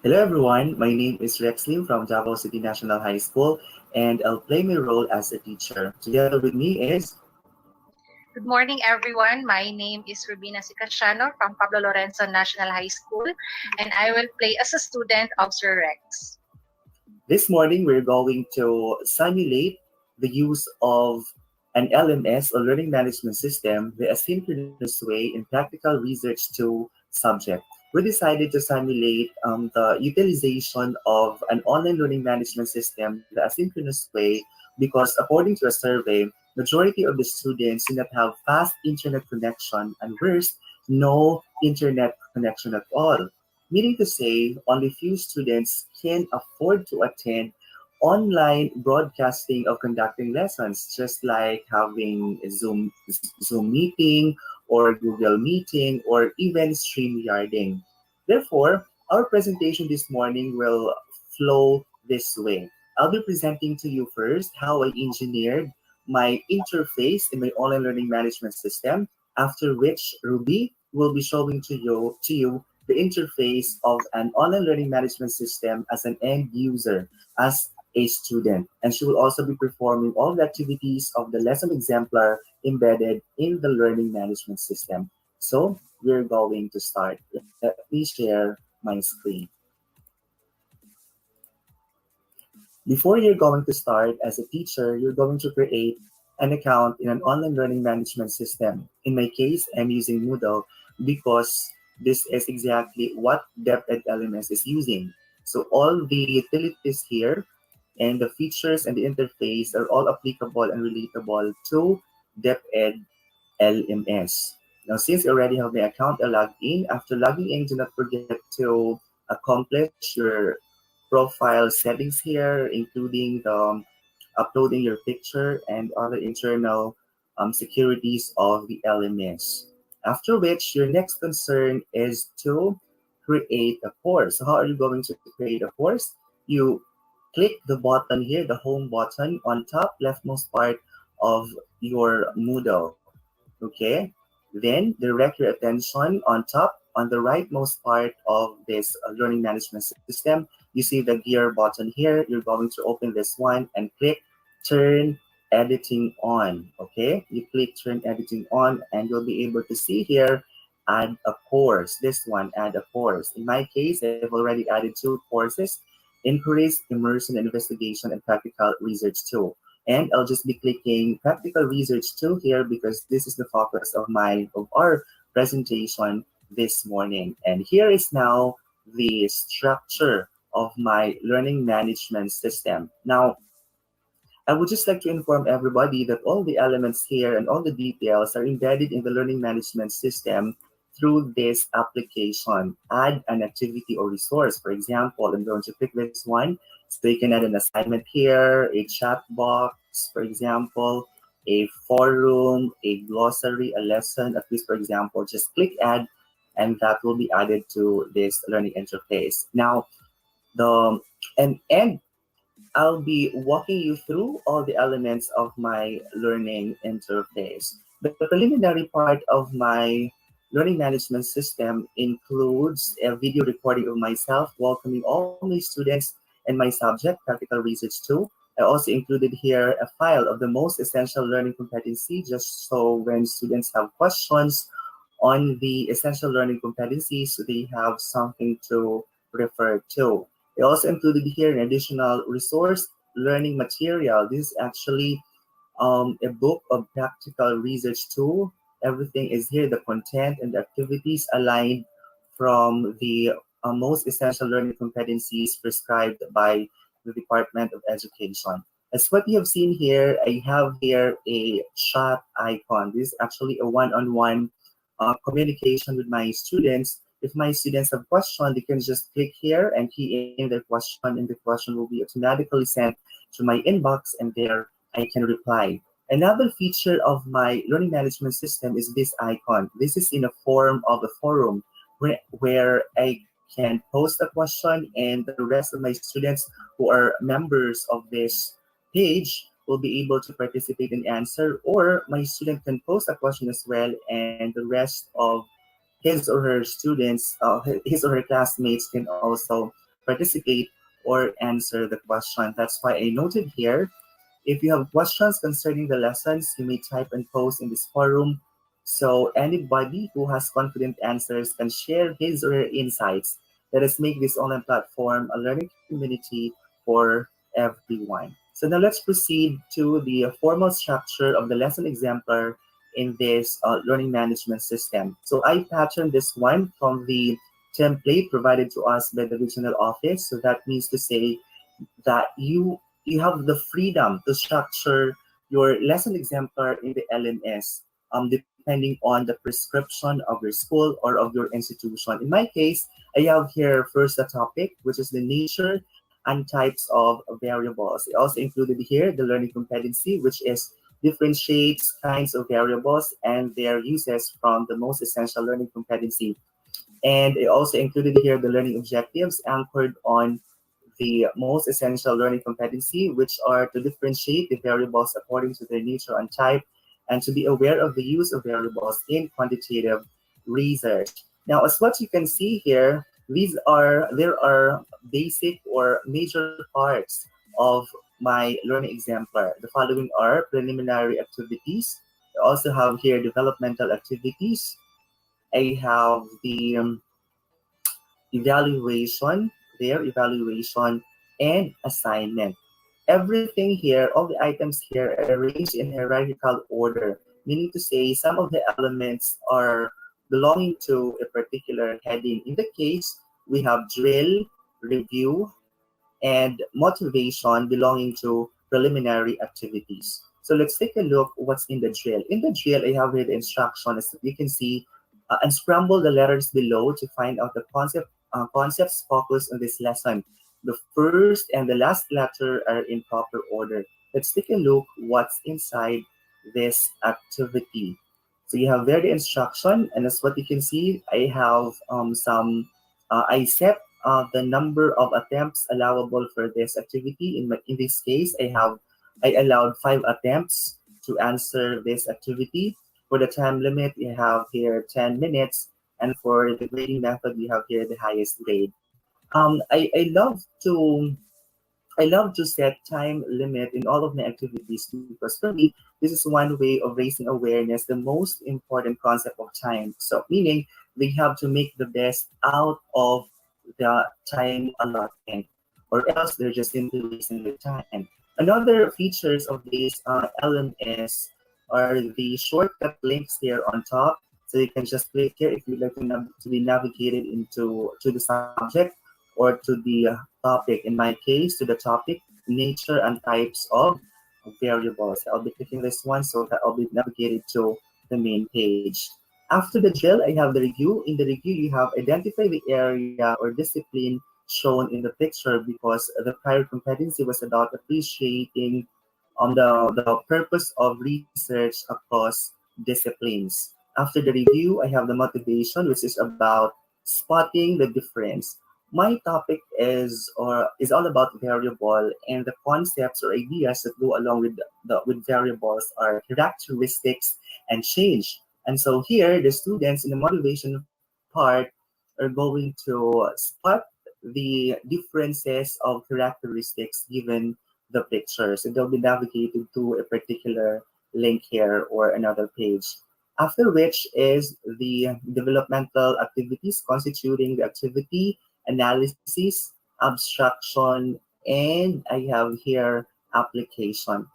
Hello everyone, my name is Rex Lim from Davao City National High School and I'll play my role as a teacher. Together with me is Good morning, everyone. My name is Rubina Sicasiano from Pablo Lorenzo National High School, and I will play as a student of Sir Rex. this morning we're going to simulate the use of an LMS or learning management system the asynchronous way in practical research to subject. We decided to simulate the utilization of an online learning management system the asynchronous way because according to a survey, majority of the students do not have fast internet connection and worst, no internet connection at all. Meaning to say, only few students can afford to attend online broadcasting of conducting lessons, just like having a Zoom meeting or Google meeting or even StreamYarding. Therefore, our presentation this morning will flow this way. I'll be presenting to you first how I engineered my interface in my online learning management system, after which Ruby will be showing to you the interface of an online learning management system as an end user, as a student. And she will also be performing all the activities of the lesson exemplar embedded in the learning management system. So we're going to start. Let me share my screen. Before you're going to start as a teacher, you're going to create an account in an online learning management system. In my case, I'm using Moodle because this is exactly what DepEd LMS is using. So all the utilities here and the features and the interface are all applicable and relatable to DepEd LMS. Now, since you already have my account logged in, after logging in, do not forget to accomplish your profile settings here, including the uploading your picture and other internal securities of the LMS. After which, your next concern is to create a course. So how are you going to create a course? You click the button here, the home button on top leftmost part of your Moodle. Okay, then direct your attention on top on the rightmost part of this learning management system. You see the gear button here. You're going to open this one and click turn editing on. Okay, you click turn editing on and you'll be able to see here add a course. This one, add a course. In my case, I've already added 2 courses: inquiries, immersion, investigation, and practical research tool. And I'll just be clicking practical research tool here because this is the focus of our presentation this morning. And here is now the structure of my learning management system. Now, I would just like to inform everybody that all the elements here and all the details are embedded in the learning management system through this application. Add an activity or resource. For example, I'm going to click this one. So you can add an assignment here, a chat box, for example, a forum, a glossary, a lesson, a quiz, for example. Just click add and that will be added to this learning interface. Now, the and I'll be walking you through all the elements of my learning interface. The preliminary part of my learning management system includes a video recording of myself welcoming all my students and my subject, practical research too. I also included here a file of the most essential learning competency just so when students have questions on the essential learning competencies, they have something to refer to. I also included here an additional resource learning material. This is actually a book of practical research tool. Everything is here, the content and the activities aligned from the most essential learning competencies prescribed by the Department of Education. As what you have seen here, I have here a chat icon. This is actually a one-on-one communication with my students. If my students have questions, they can just click here and key in their question, and the question will be automatically sent to my inbox, and there I can reply. Another feature of my learning management system is this icon. This is in a form of a forum where I can post a question and the rest of my students who are members of this page will be able to participate and answer, or my student can post a question as well and the rest of his or her students, his or her classmates can also participate or answer the question. That's why I noted here, if you have questions concerning the lessons, you may type and post in this forum so anybody who has confident answers can share his or her insights. Let us make this online platform a learning community for everyone. So now let's proceed to the formal structure of the lesson exemplar in this learning management system. So I patterned this one from the template provided to us by the regional office. So that means to say that you have the freedom to structure your lesson exemplar in the LMS depending on the prescription of your school or of your institution. In my case, I have here first a topic, which is the nature and types of variables. I also included here the learning competency, which is differentiates kinds of variables and their uses from the most essential learning competency. And I also included here the learning objectives anchored on the most essential learning competency, which are to differentiate the variables according to their nature and type, and to be aware of the use of variables in quantitative research. Now, as what you can see here, there are basic or major parts of my learning exemplar. The following are preliminary activities. I also have here developmental activities. I have the evaluation, and assignment. everything here, all the items here are arranged in hierarchical order, meaning to say some of the elements are belonging to a particular heading. In the case, we have drill, review, and motivation belonging to preliminary activities. So let's take a look what's in the drill. In the drill, I have here the instruction. As you can see, unscramble the letters below to find out the concepts focused on this lesson. The first and the last letter are in proper order. Let's take a look what's inside this activity. So you have there the instruction, and as what you can see, I have I set the number of attempts allowable for this activity. In this case, I allowed 5 attempts to answer this activity. For the time limit, you have here 10 minutes, and for the grading method, you have here the highest grade. I love to set time limit in all of my activities because for me, this is one way of raising awareness, the most important concept of time. So meaning we have to make the best out of the time allotment, or else they're just simply wasting their time. Another features of this LMS are the shortcut links here on top. So you can just click here if you'd like to be navigated to the subject or to the topic. In my case, to the topic, nature and types of variables. I'll be clicking this one so that I'll be navigated to the main page. After the drill, I have the review. In the review, you have identify the area or discipline shown in the picture because the prior competency was about appreciating the purpose of research across disciplines. After the review, I have the motivation, which is about spotting the difference. My topic is all about variable, and the concepts or ideas that go along with variables are characteristics and change. And so here, the students in the motivation part are going to spot the differences of characteristics given the picture. So they'll be navigated to a particular link here or another page. After which is the developmental activities constituting the activity, analysis, abstraction, and I have here application.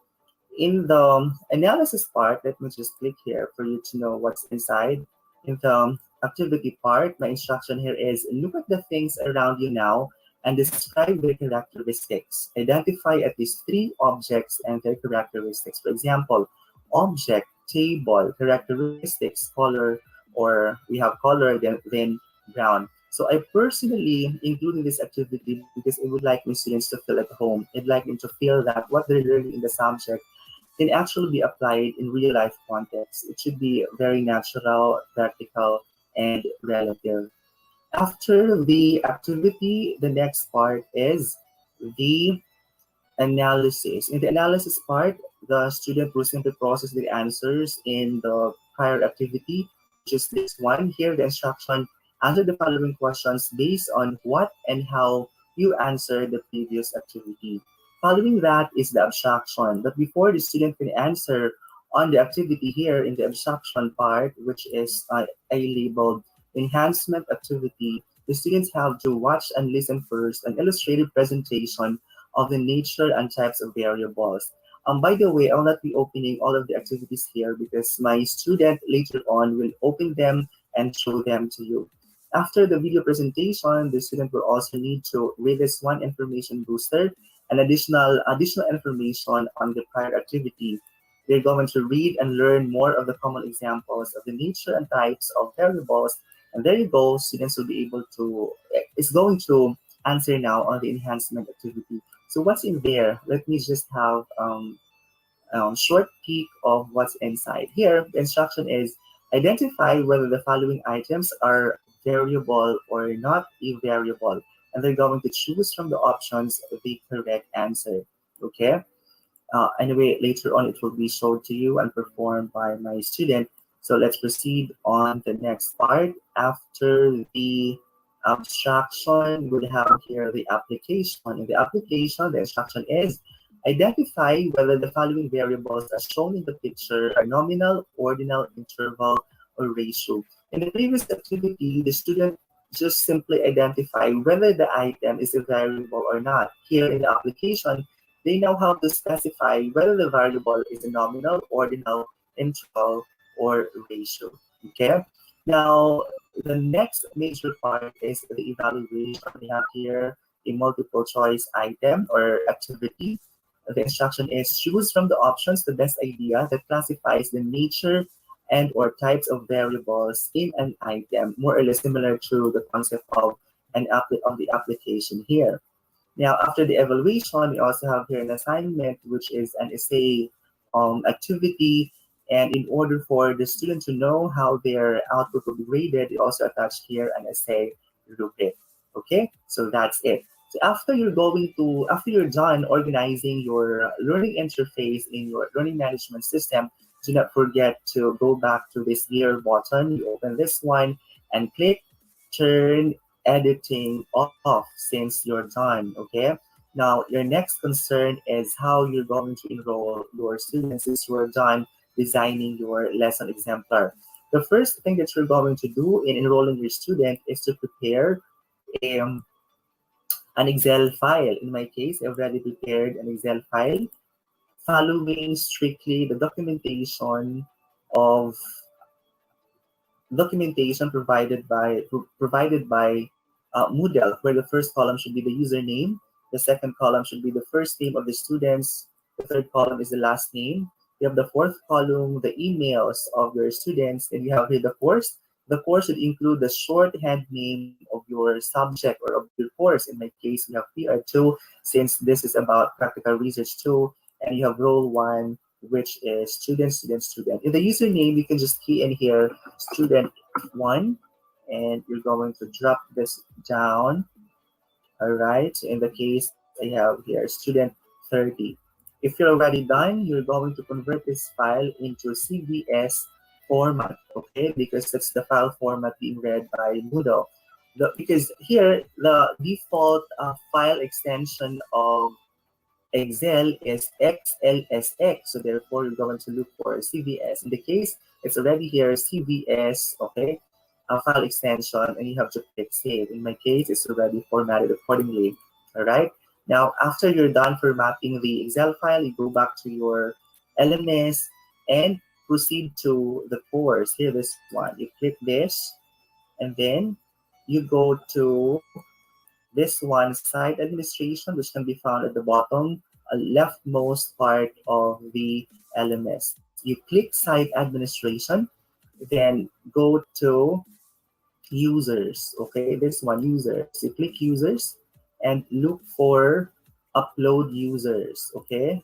In the analysis part, let me just click here for you to know what's inside. In the activity part, my instruction here is look at the things around you now and describe their characteristics. Identify at least 3 objects and their characteristics. For example, object, table, characteristics, color, or we have color, then brown. So I personally included this activity because I would like my students to feel at home. I'd like them to feel that what they're learning in the subject can actually be applied in real life context. It should be very natural, practical, and relative. After the activity, the next part is the analysis. In the analysis part, the student will simply process the answers in the prior activity, which is this one. Here, the instruction, answer the following questions based on what and how you answered the previous activity. Following that is the abstraction. But before the student can answer on the activity here in the abstraction part, which is I labeled enhancement activity, the students have to watch and listen first an illustrated presentation of the nature and types of variables. By the way, I'll not be opening all of the activities here because my student later on will open them and show them to you. After the video presentation, the student will also need to read this one information booster and additional information on the prior activity. They're going to read and learn more of the common examples of the nature and types of variables. And there you go, students will be able to, it's going to answer now on the enhancement activity. So what's in there? Let me just have short peek of what's inside. Here, the instruction is identify whether the following items are variable or not a variable. And they're going to choose from the options the correct answer. Okay? Anyway, later on it will be shown to you and performed by my student. So let's proceed on the next part. After the abstraction, we'll have here the application. In the application, the instruction is identify whether the following variables as shown in the picture are nominal, ordinal, interval, or ratio. In the previous activity, the student just simply identify whether the item is a variable or not. Here in the application, they now have to specify whether the variable is a nominal, ordinal, integral, or ratio. Okay. Now, the next major part is the evaluation. We have here a multiple choice item or activity. The instruction is choose from the options the best idea that classifies the nature and or types of variables in an item, more or less similar to the concept of of the application here. Now, after the evaluation, we also have here an assignment, which is an essay activity. And in order for the student to know how their output will be graded, we also attach here an essay rubric. Okay, so that's it. So after you're done organizing your learning interface in your learning management system, do not forget to go back to this gear button. You open this one and click turn editing off since you're done. Okay. Now your next concern is how you're going to enroll your students since you're done designing your lesson exemplar. The first thing that you're going to do in enrolling your student is to prepare um, an Excel file. In my case, I've already prepared an Excel file following strictly the of documentation provided by Moodle, where the first column should be the username, the second column should be the first name of the students, the third column is the last name. You have the fourth column, the emails of your students, and you have here the course. The course should include the shorthand name of your subject or of your course. In my case, we have PR2 since this is about practical research 2, and you have role 1, which is student, student, student. In the username, you can just key in here student 1, and you're going to drop this down. All right, so in the case I have here student 30. If you're already done, you're going to convert this file into CVS format, okay, because that's the file format being read by Moodle. Because here the default file extension of Excel is XLSX, so therefore you're going to look for CVS. In the case, it's already here CVS, okay, a file extension, and you have to click save. In my case, it's already formatted accordingly. All right. Now, after you're done formatting the Excel file, you go back to your LMS and proceed to the course. Here, this one. You click this, and then you go to this one, site administration, which can be found at the bottom leftmost part of the LMS. You click site administration, then go to users, okay, this one, users. You click users and look for upload users, okay?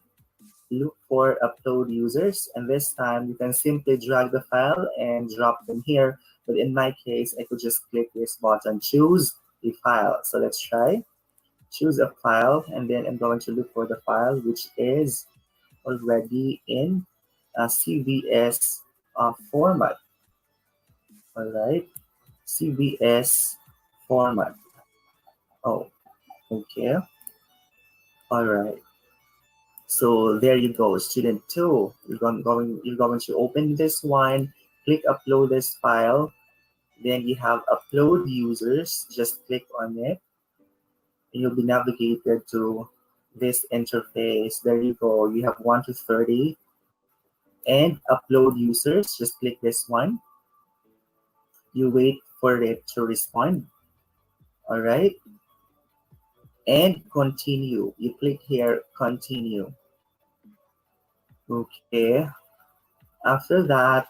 Look for upload users, and this time you can simply drag the file and drop them here. But in my case, I could just click this button, choose a file. So let's try. Choose a file, and then I'm going to look for the file, which is already in a CVS format. All right, CVS format. Oh, okay. All right. So there you go, student 2. You're going to open this one, click upload this file. Then you have upload users. Just click on it, and you'll be navigated to this interface. There you go. You have 1 to 30 and upload users. Just click this one. You wait for it to respond. All right. And continue. You click here, continue. Okay. After that,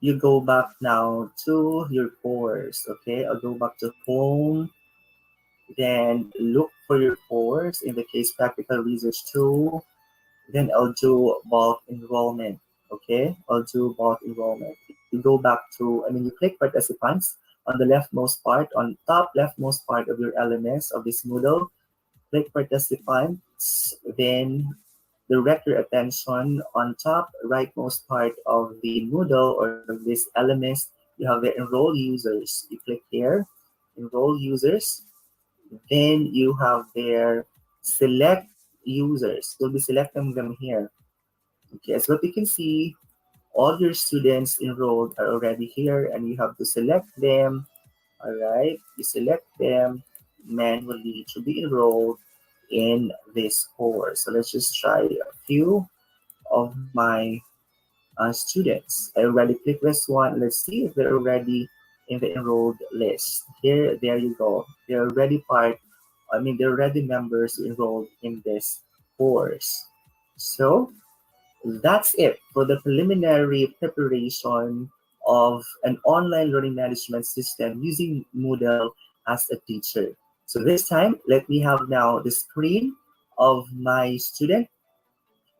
you go back now to your course. Okay. I'll go back to home. Then look for your course. In the case, practical research 2. Then I'll do bulk enrollment. Okay, I'll do bulk enrollment. You go back to, you click participants on the leftmost part, on top leftmost part of your LMS of this Moodle. Click participants, then direct your attention on top rightmost part of the Moodle or this LMS. You have the enroll users. You click here, enroll users. Then you have their select users. You'll be selecting them here. Okay, so what you can see, all your students enrolled are already here, and you have to select them. All right, you select them manually to be enrolled in this course. So let's just try a few of my students. I already clicked this one. Let's see if they're already in the enrolled list. There you go. They're already they're already members enrolled in this course. So that's it for the preliminary preparation of an online learning management system using Moodle as a teacher. So this time, let me have now the screen of my student,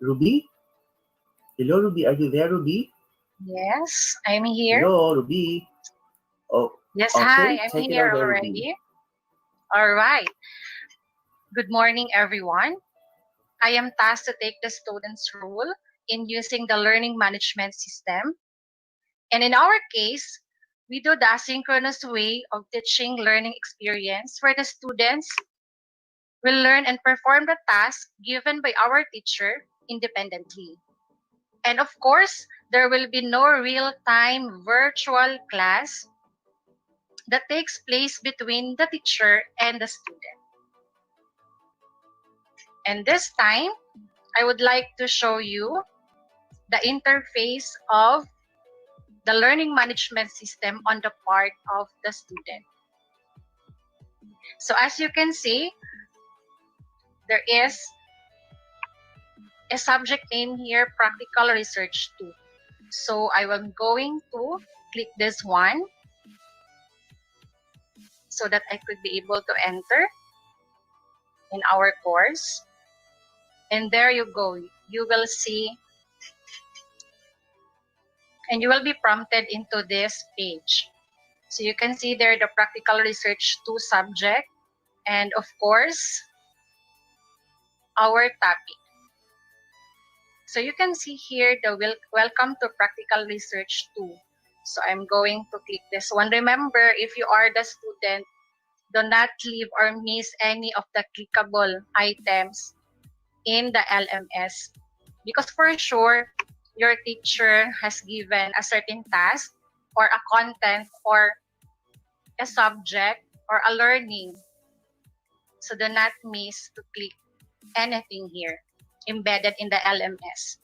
Ruby. Hello, Ruby. Are you there, Ruby? Yes, I'm here. Hello, Ruby. Oh, Yes, okay. hi, I'm Take it here away, Ruby. already. All right. Good morning, everyone. I am tasked to take the student's role in using the learning management system. And in our case, we do the asynchronous way of teaching learning experience where the students will learn and perform the task given by our teacher independently. And of course, there will be no real-time virtual class that takes place between the teacher and the student. And this time, I would like to show you the interface of the learning management system on the part of the student. So as you can see, there is a subject name here, Practical Research 2. So I am going to click this one so that I could be able to enter in our course. And there you go. You will see, and you will be prompted into this page. So you can see there the Practical Research 2 subject, and of course, our topic. So you can see here the Welcome to Practical Research 2. So I'm going to click this one. Remember, if you are the student, do not leave or miss any of the clickable items in the LMS. Because for sure, your teacher has given a certain task or a content or a subject or a learning. So do not miss to click anything here embedded in the LMS.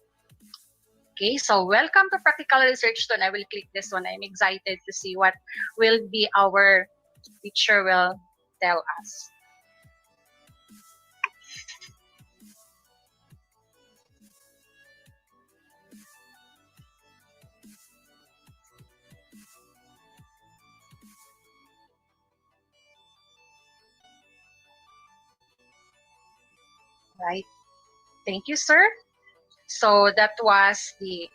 Okay, so welcome to Practical Research 2. And I will click this one. I'm excited to see what will be our teacher will tell us. Right. Thank you, sir. So that was the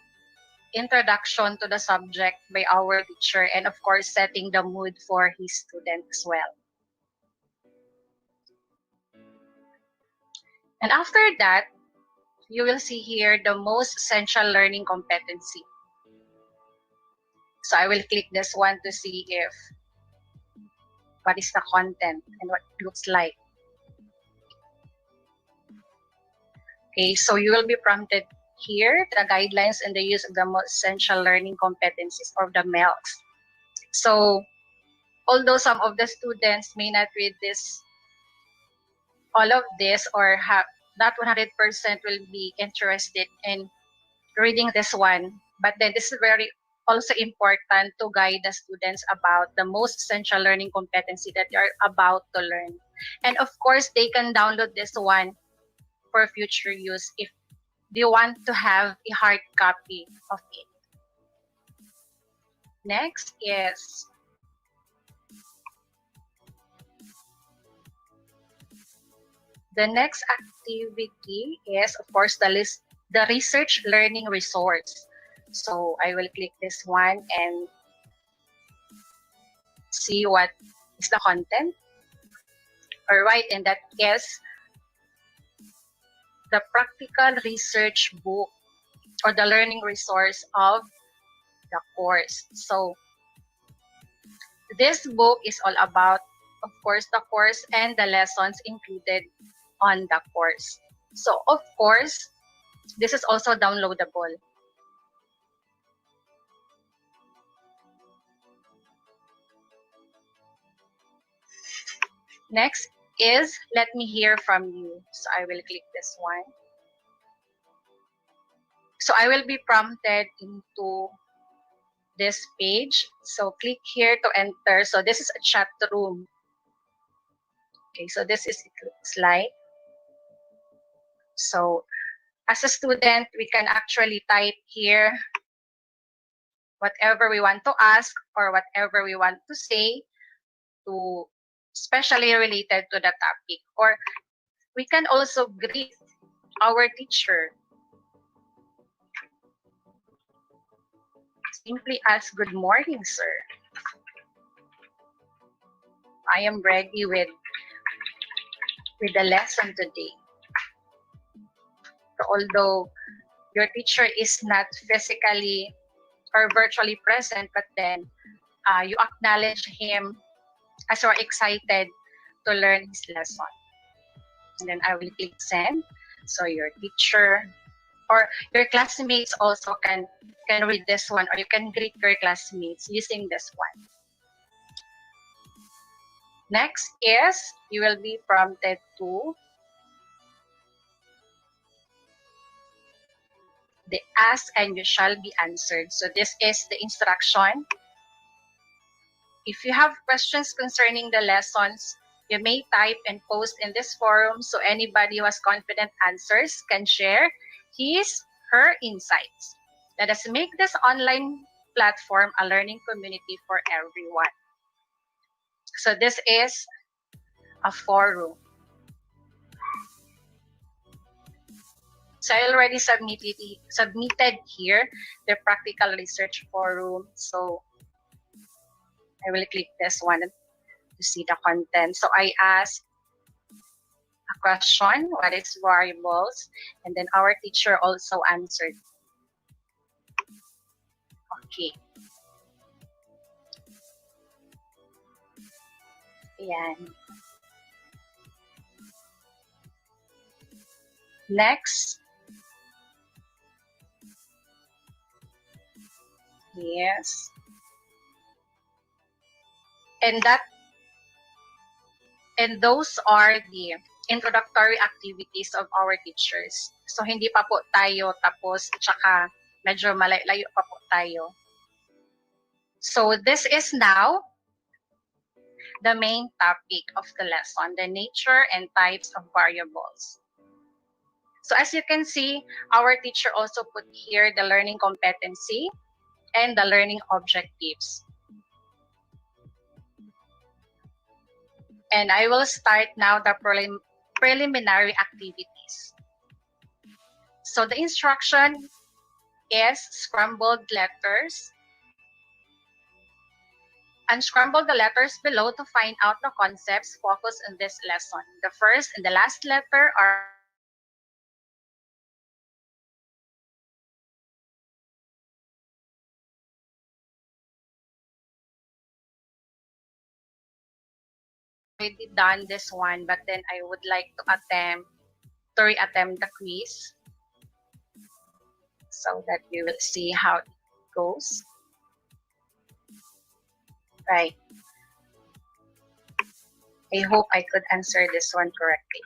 introduction to the subject by our teacher, and of course setting the mood for his student as well. And after that, you will see here the most essential learning competency. So I will click this one to see if what is the content and what it looks like. Okay, so you will be prompted here the guidelines and the use of the most essential learning competencies or the MELCs. So although some of the students may not read this, all of this, or have not 100% will be interested in reading this one, but then this is very also important to guide the students about the most essential learning competency that they are about to learn. And of course, they can download this one for future use if they want to have a hard copy of it. Next is the next activity is, of course, the research learning resource. So I will click this one and see what is the content. All right, and that is the practical research book or the learning resource of the course. So this book is all about, of course, the course and the lessons included on the course. So of course, this is also downloadable. Next is let me hear from you. So I will click this one. So I will be prompted into this page. So click here to enter. So this is a chat room. Okay, so this is it looks like. So as a student, we can actually type here whatever we want to ask or whatever we want to say to especially related to the topic. Or we can also greet our teacher. Simply ask, good morning, sir. I am ready with the lesson today. So although your teacher is not physically or virtually present, but then you acknowledge him as you're excited to learn his lesson. And then I will click send. So your teacher or your classmates also can read this one, or you can greet your classmates using this one. Next is you will be prompted to the ask and you shall be answered. So this is the instruction. If you have questions concerning the lessons, you may type and post in this forum so anybody who has confident answers can share his, her insights. Let us make this online platform a learning community for everyone. So this is a forum. So I already submitted here the practical research forum. So I will click this one to see the content. So I asked a question, what is variables? And then our teacher also answered. Okay. Yan. Next. Yes. And those are the introductory activities of our teachers. So hindi pa po tayo tapos, tsaka medyo malayo pa po tayo. So this is now the main topic of the lesson, the nature and types of variables. So as you can see, our teacher also put here the learning competency and the learning objectives. And I will start now the preliminary activities. So the instruction is scrambled letters. Unscramble the letters below to find out the concepts focused in this lesson. The first and the last letter are already done this one, but then I would like to re-attempt the quiz so that you will see how it goes. Right. I hope I could answer this one correctly.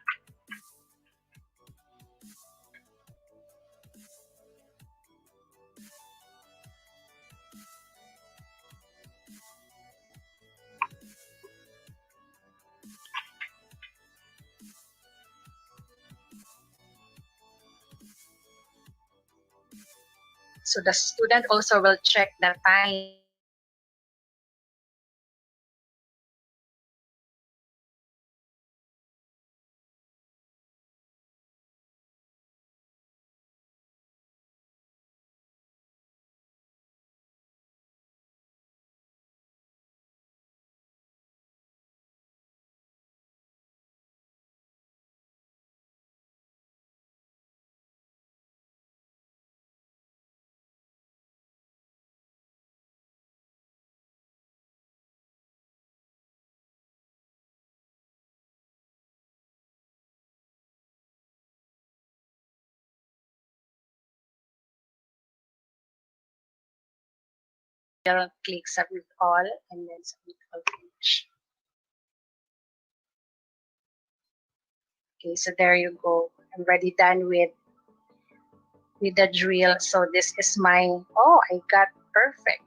So the student also will check the time. Will click submit all and then submit all finish. Okay, so there you go. I'm already done with the drill. So this is my, oh, I got perfect.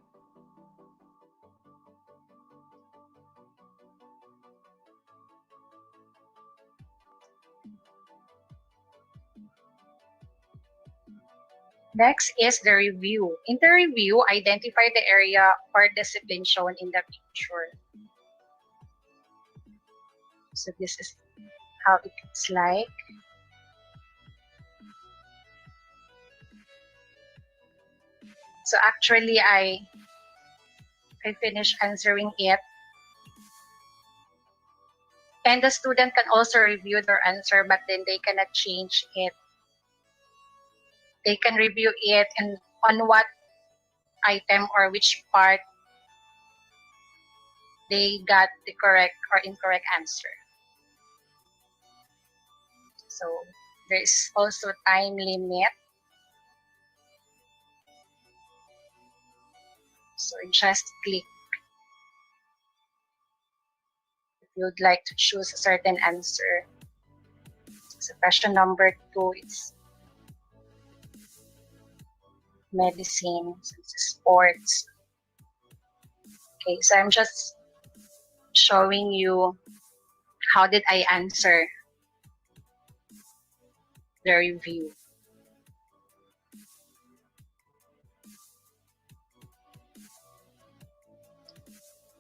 Next is the review. In the review, identify the area or discipline shown in the picture. So this is how it looks like. So actually, I finished answering it. And the student can also review their answer, but then they cannot change it. They can review it and on what item or which part they got the correct or incorrect answer. So there is also time limit. So just click if you'd like to choose a certain answer. So question number 2 is medicine, so it's sports. Okay, so I'm just showing you how did I answer the review.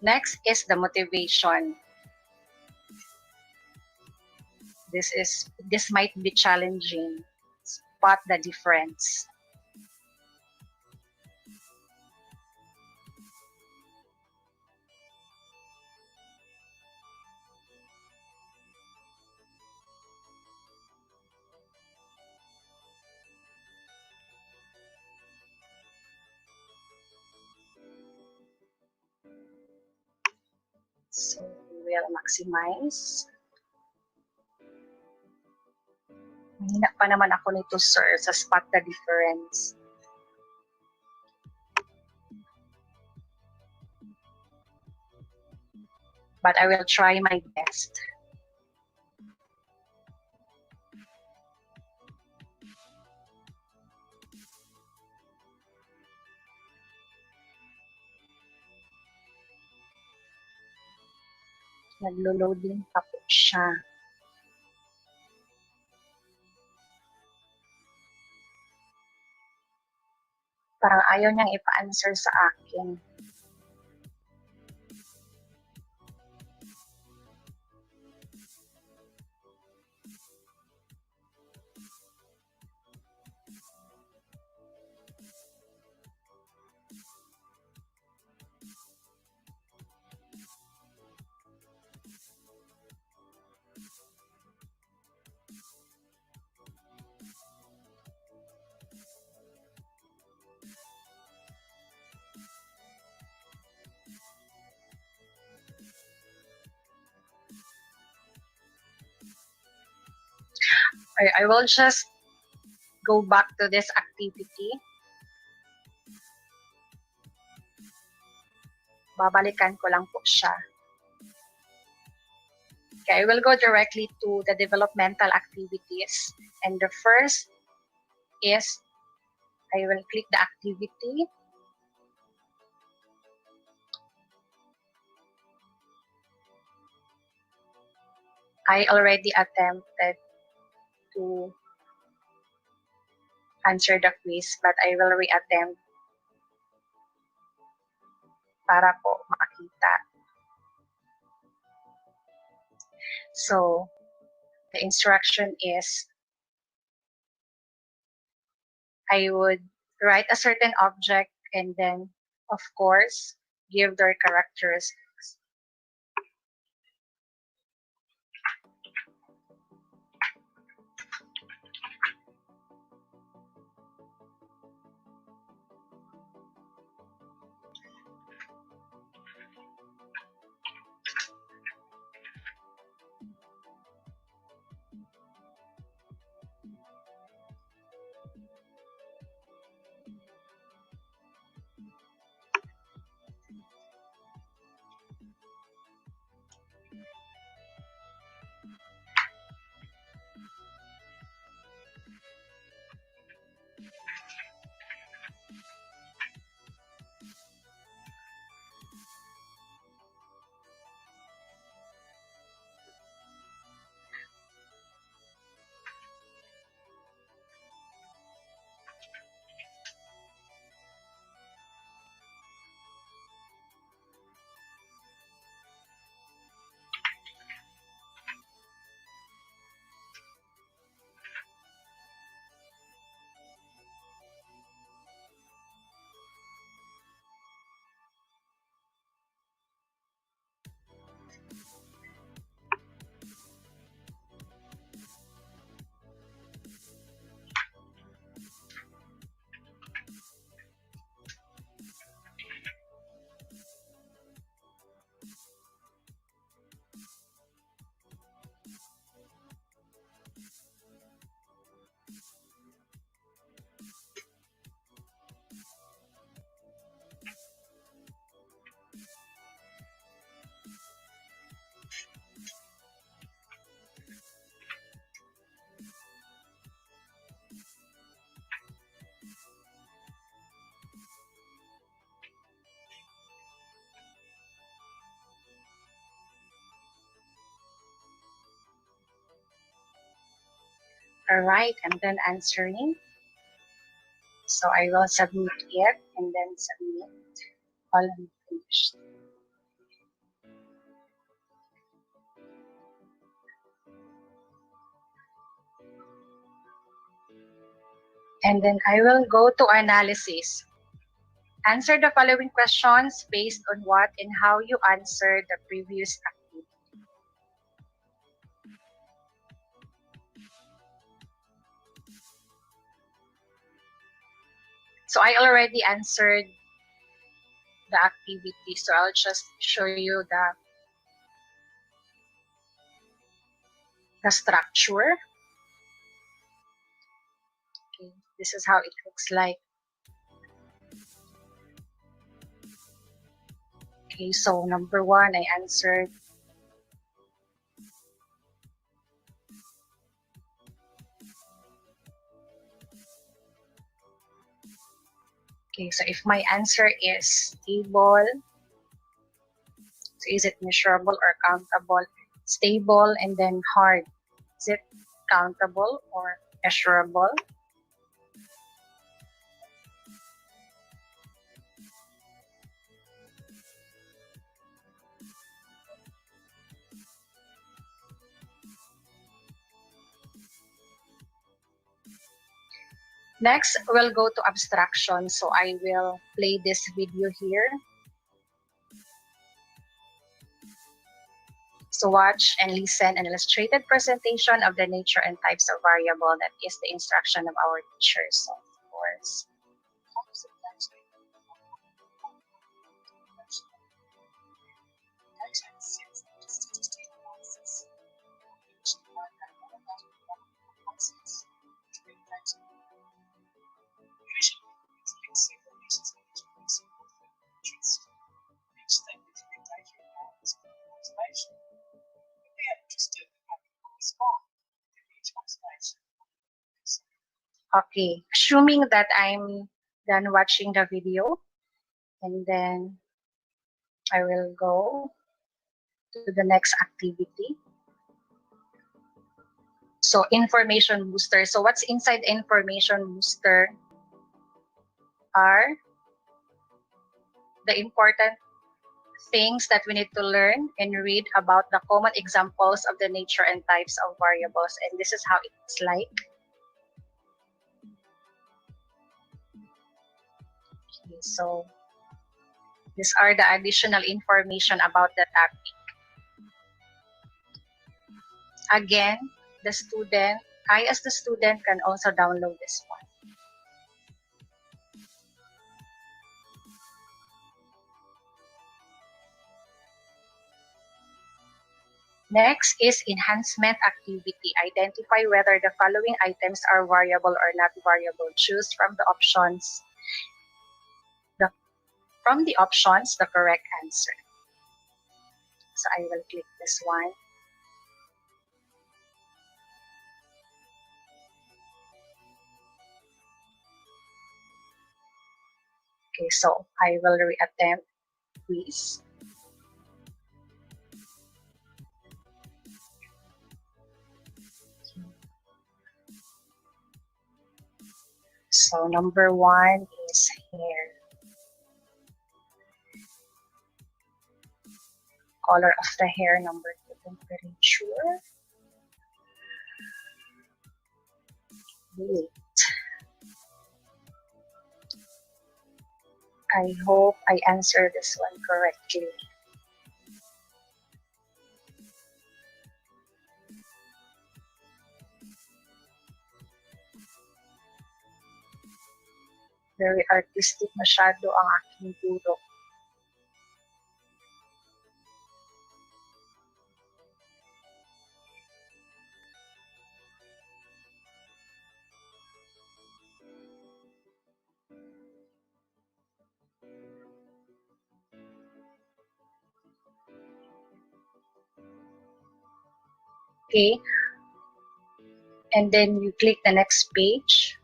Next is the motivation. This might be challenging. Spot the difference. So we will maximize. Mahina pa naman ako nito, sir, sa spot the difference. But I will try my best. Naglo-loading pa po siya. Parang ayaw niyang ipa-answer sa akin. I will just go back to this activity. Babalikan ko lang po siya. Okay, I will go directly to the developmental activities. And the first is, I will click the activity. I already attempted to answer the quiz, but I will reattempt para po makita. So, the instruction is, I would write a certain object and then, of course, give their characteristics. All right, I'm done answering. So I will submit it and then submit all finished. And then I will go to analysis. Answer the following questions based on what and how you answered the previous activity. So I already answered the activity, so I'll just show you the structure. Okay, this is how it looks like. Okay, so number 1, I answered. Okay, so if my answer is stable, so is it measurable or countable? Stable and then hard. Is it countable or measurable? Next, we'll go to abstraction. So I will play this video here. So watch and listen an illustrated presentation of the nature and types of variable that is the instruction of our teachers. So of course. Okay, assuming that I'm done watching the video, and then I will go to the next activity. So information booster. So what's inside information booster are the important things that we need to learn and read about the common examples of the nature and types of variables. And this is how it looks like. Okay, so these are the additional information about the topic. Again, the student, I as the student can also download this one. Next is enhancement activity. Identify whether the following items are variable or not variable. Choose from the options the correct answer. So I will click this one. Okay, so I will reattempt quiz. So number 1 is hair. Color of the hair. Number 2, temperature. Weight. I hope I answered this one correctly. Very artistic masyado ang aking turo. Okay. And then you click the next page.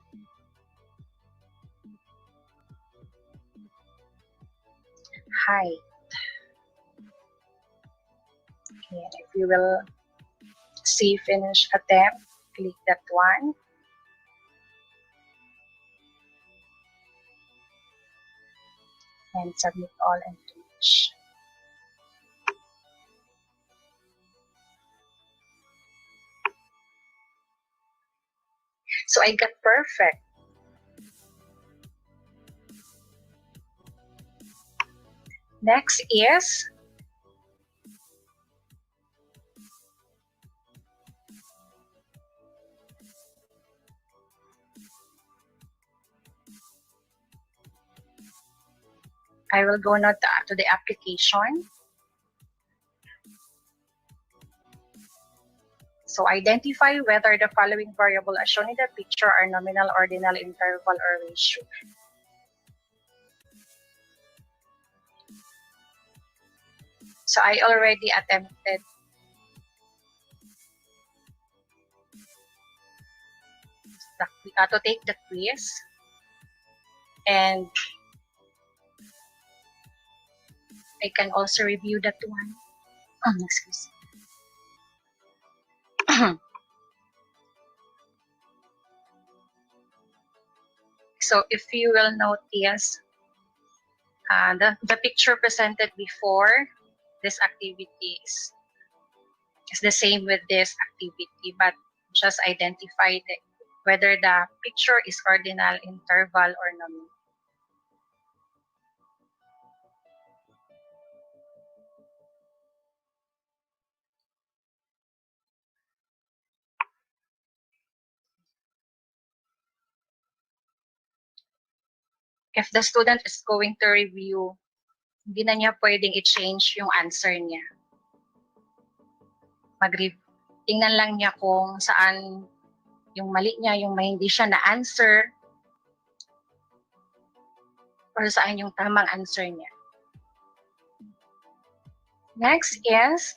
Height. Okay, if you will see finish attempt, click that one. And submit all and finish. So I got perfect. Next is I will go now to the application. So identify whether the following variable as shown in the picture are nominal, ordinal, interval, or ratio. So I already attempted to take the quiz, and I can also review that one. Excuse me. So if you will notice, the picture presented before this activity is the same with this activity, but just identify whether the picture is ordinal, interval, or nominal. If the student is going to review, hindi na niya pwedeng i-change yung answer niya. Tingnan lang niya kung saan yung mali niya, yung may hindi siya na-answer, or saan yung tamang answer niya. Next is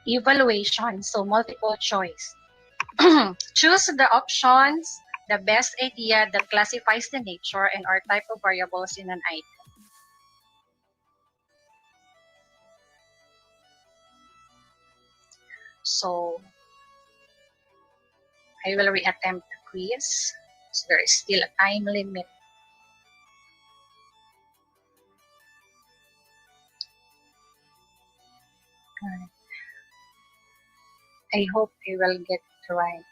evaluation, so multiple choice. Choose the options, the best idea that classifies the nature and or type of variables in an item. So I will reattempt the quiz. So there is still a time limit. I hope I will get it right.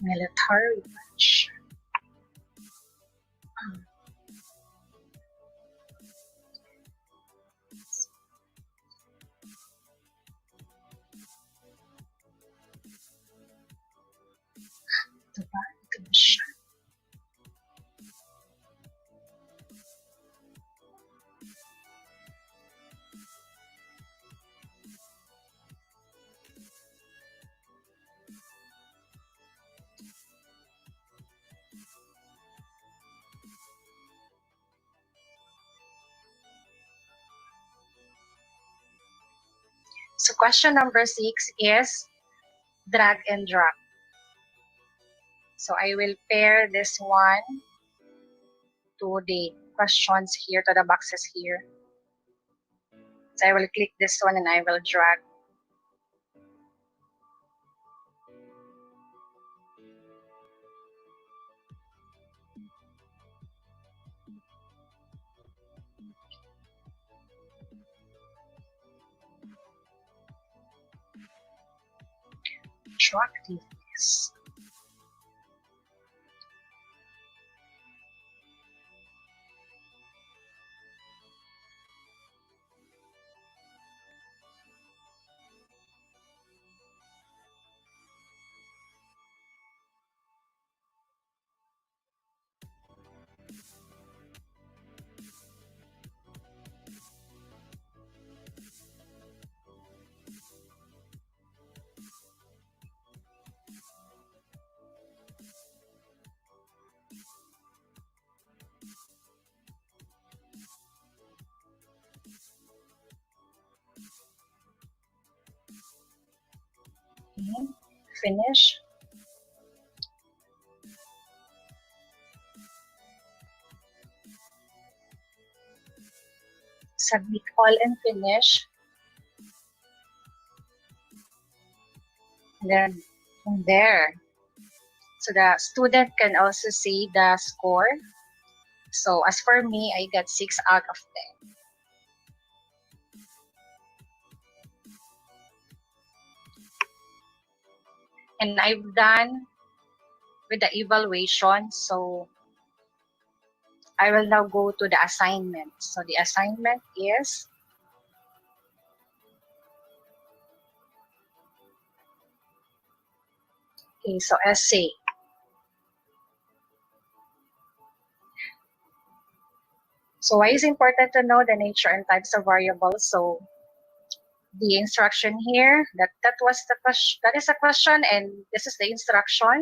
Military match. So question number 6 is drag and drop. So I will pair this one to the questions here, to the boxes here. So I will click this one and I will drag. Attractiveness. Okay. Finish. Submit all and finish. And then from there, so the student can also see the score. So as for me, I got 6 out of 10. And I've done with the evaluation. So I will now go to the assignment. So the assignment is, okay, so essay. So why is it important to know the nature and types of variables? So the instruction here, that was the question, that is the question, and this is the instruction.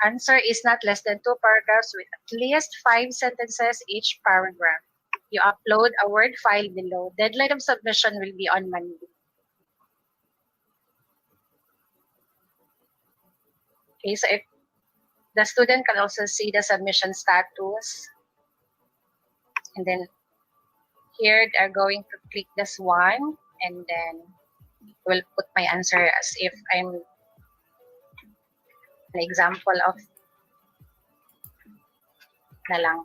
Answer is not less than 2 paragraphs with at least 5 sentences each paragraph. You upload a Word file below. Deadline of submission will be on Monday. Okay, so if the student can also see the submission status, and then here they're going to click this one, and then will put my answer as if I'm an example of na lang.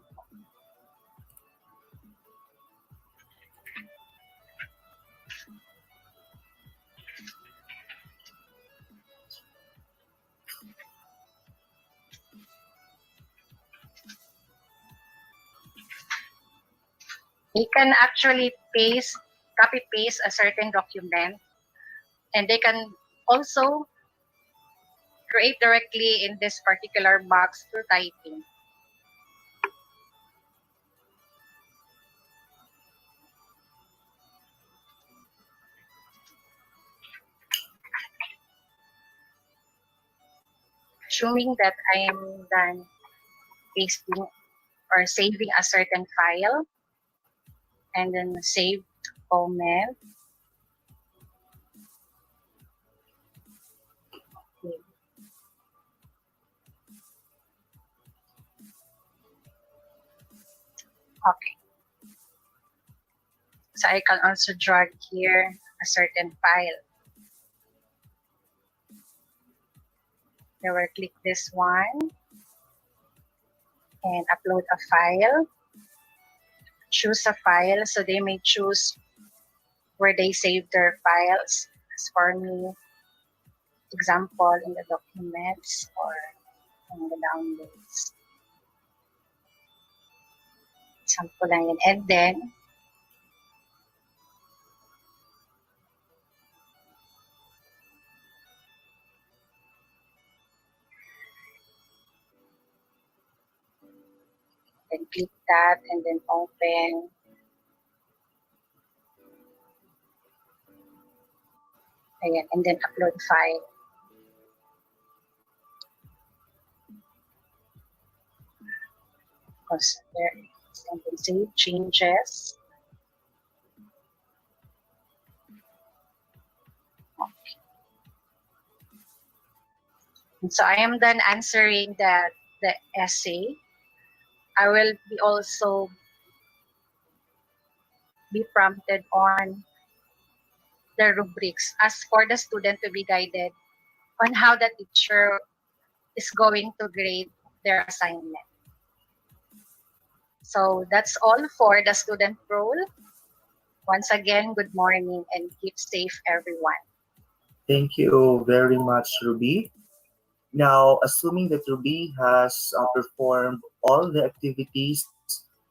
They can actually copy paste a certain document, and they can also create directly in this particular box through typing. Assuming that I am done pasting or saving a certain file, and then save comment. Okay. So I can also drag here a certain file. I will click this one and upload a file. Choose a file, so they may choose where they save their files. As for me, example in the documents or in the downloads. Example lang yun. And then, click that and then open. Ayan, and then upload file. Because there is, and then save changes. Okay. And so I am done answering the essay. I will be also be prompted on the rubrics as for the student to be guided on how the teacher is going to grade their assignment. So that's all for the student role. Once again, good morning and keep safe, everyone. Thank you very much, Ruby. Now, assuming that Ruby has performed all the activities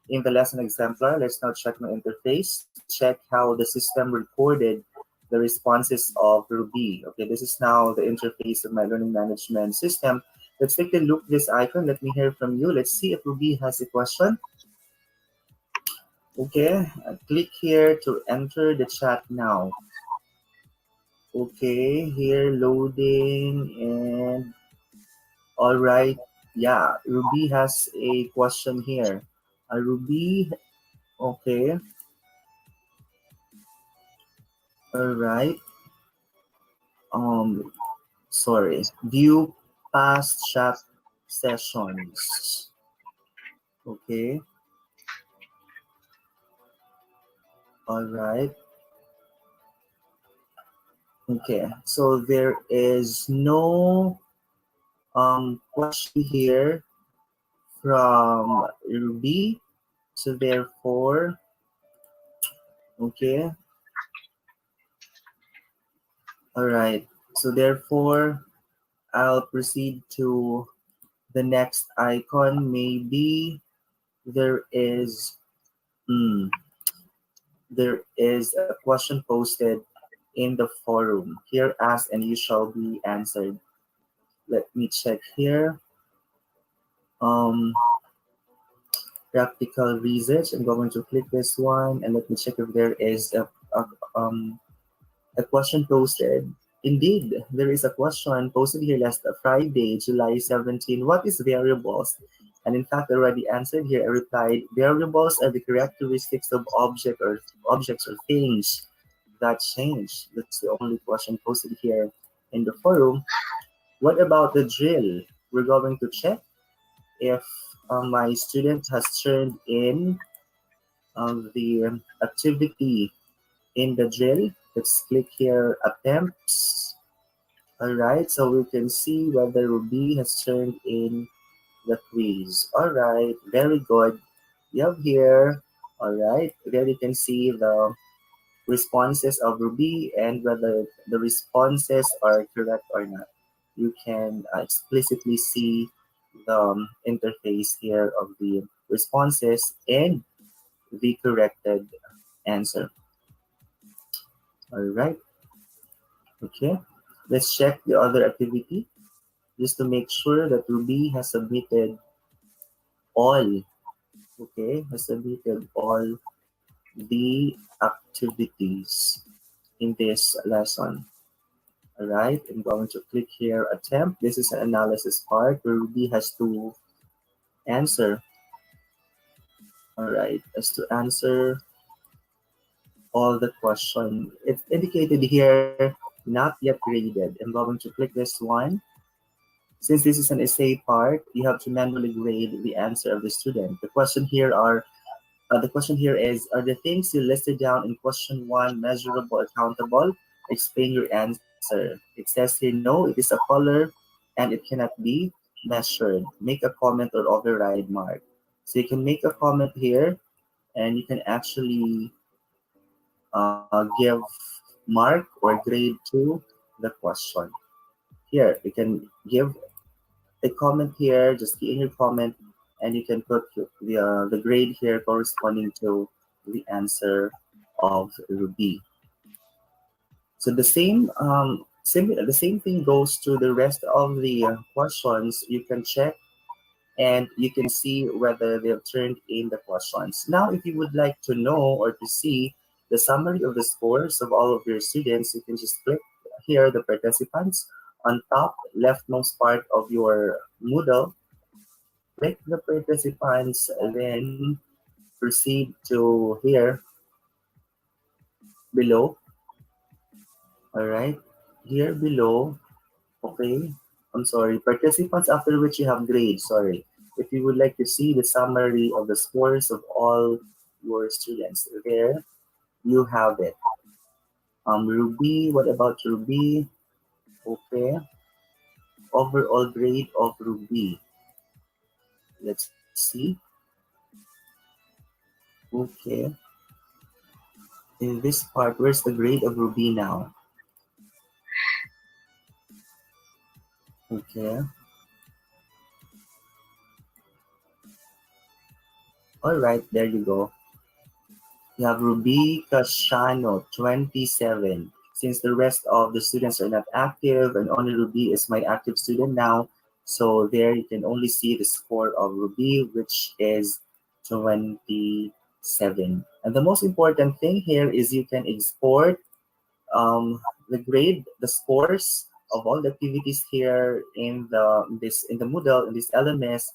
in the lesson exemplar, let's now check my interface to check how the system recorded the responses of Ruby. Okay, this is now the interface of my learning management system. Let's take a look at this icon. Let me hear from you. Let's see if Ruby has a question. Okay, click here to enter the chat now. Okay, here loading and all right. Yeah, Ruby has a question here. Ruby, okay. All right. Um, Sorry. View past chat sessions. Okay. All right. Okay. So there is no question here from Ruby. So therefore, okay. All right. So therefore, I'll proceed to the next icon. Maybe there is there is a question posted in the forum. Here ask and you shall be answered. Let me check here. Um, Practical research. I'm going to click this one and let me check if there is a question posted. Indeed, there is a question posted here last Friday, July 17. What is variables? And in fact, I already answered here. I replied, variables are the characteristics of objects or things that change. That's the only question posted here in the forum. What about the drill? We're going to check if my student has turned in the activity in the drill. Let's click here, attempts. All right, so we can see whether Ruby has turned in the quiz. All right, very good. You have here, all right, there you can see the responses of Ruby and whether the responses are correct or not. You can explicitly see the interface here of the responses and the corrected answer. All right. Okay. Let's check the other activity just to make sure that Ruby has submitted all. Okay, has submitted all the activities in this lesson. All right, I'm going to click here, attempt. This is an analysis part where Ruby has to answer. All right, has to answer all the question. It's indicated here, not yet graded. I'm going to click this one. Since this is an essay part, you have to manually grade the answer of the student. The question here is, are the things you listed down in question one measurable, accountable? Explain your answer. It says here, no, it is a color and it cannot be measured. Make a comment or override mark. So you can make a comment here and you can actually give mark or grade to the question. Here, you can give a comment here, just key in your comment, and you can put the grade here corresponding to the answer of Ruby. So the same thing goes to the rest of the questions. You can check and you can see whether they've turned in the questions. Now, if you would like to know or to see the summary of the scores of all of your students, you can just click here, the participants, on top leftmost part of your Moodle. Click the participants, and then proceed to here below. All right, here below. Okay, I'm sorry, participants after which you have grades. Sorry, if you would like to see the summary of the scores of all your students, there you have it. Ruby, what about Ruby? Okay, overall grade of Ruby. Let's see. Okay, in this part, where's the grade of Ruby now? Okay. All right, there you go. You have Ruby Casiano, 27. Since the rest of the students are not active and only Ruby is my active student now, so there you can only see the score of Ruby, which is 27. And the most important thing here is you can export the grade, the scores of all the activities here in the Moodle, in this LMS,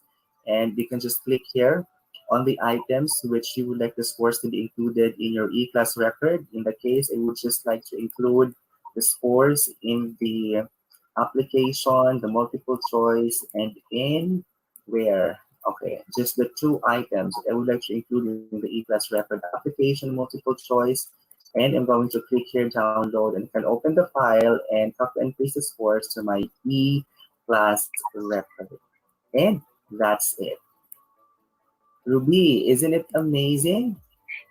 and you can just click here on the items which you would like the scores to be included in your e-class record. In the case, I would just like to include the scores in the application, the multiple choice, and in where. Okay, just the two items that I would like to include in the E-class record: application, multiple choice, and I'm going to click here download and can open the file and copy and paste the scores to my E-class record. And that's it. Ruby, isn't it amazing?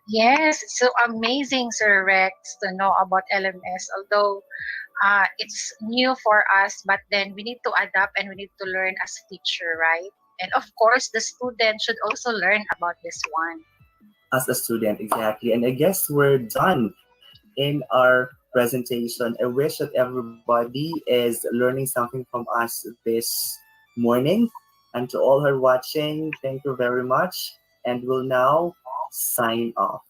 Yes, it's so amazing, Sir Rex, to know about LMS. Although it's new for us, but then we need to adapt and we need to learn as a teacher, right? And of course, the student should also learn about this one. As a student, exactly. And I guess we're done in our presentation. I wish that everybody is learning something from us this morning. And to all who are watching, thank you very much. And we'll now sign off.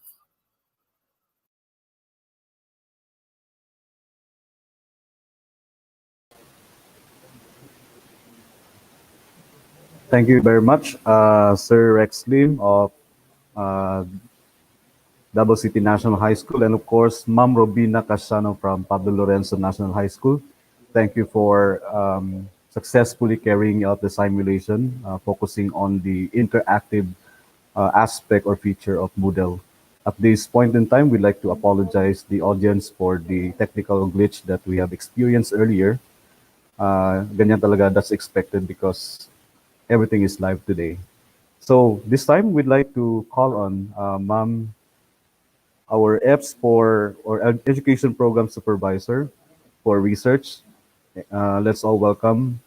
Thank you very much, Sir Rex Lim of uh, Davao City National High School, and of course, Ma'am Robina Casano from Pablo Lorenzo National High School. Thank you for successfully carrying out the simulation, focusing on the interactive aspect or feature of Moodle. At this point in time, we'd like to apologize the audience for the technical glitch that we have experienced earlier. Ganyan talaga, that's expected because everything is live today. So this time, we'd like to call on Ma'am, our EPS for or Education Program Supervisor for Research. Let's all welcome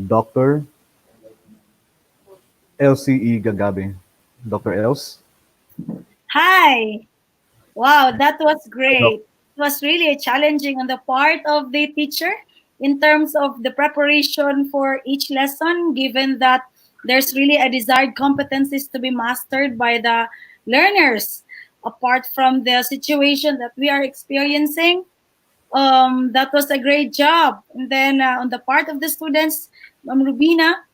Dr. LCE Gagabe. Dr. Els. Hi. Wow, that was great. It was really challenging on the part of the teacher in terms of the preparation for each lesson, given that there's really a desired competencies to be mastered by the learners. Apart from the situation that we are experiencing, that was a great job. And then on the part of the students, Rubina,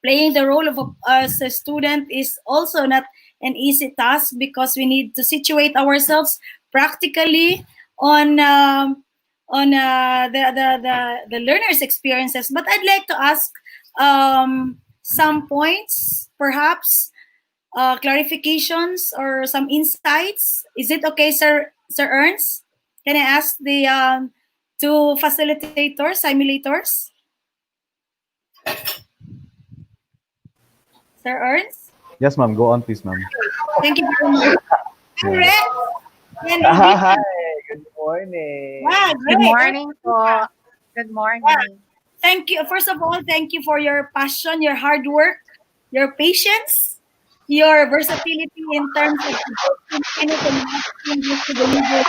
playing the role of as a student is also not an easy task because we need to situate ourselves practically on the learners experiences. But I'd like to ask some points, perhaps clarifications or some insights. Is it okay, Sir Ernst? Can I ask the two facilitators, simulators? Sir Ernst? Yes, ma'am. Go on, please, ma'am. Thank you very much. I'm Rex. And Hi, good morning. wow, Good great. morning po. Good morning. Thank you. First of all, thank you for your passion, your hard work, your patience, your versatility in terms of anything changes to deliver.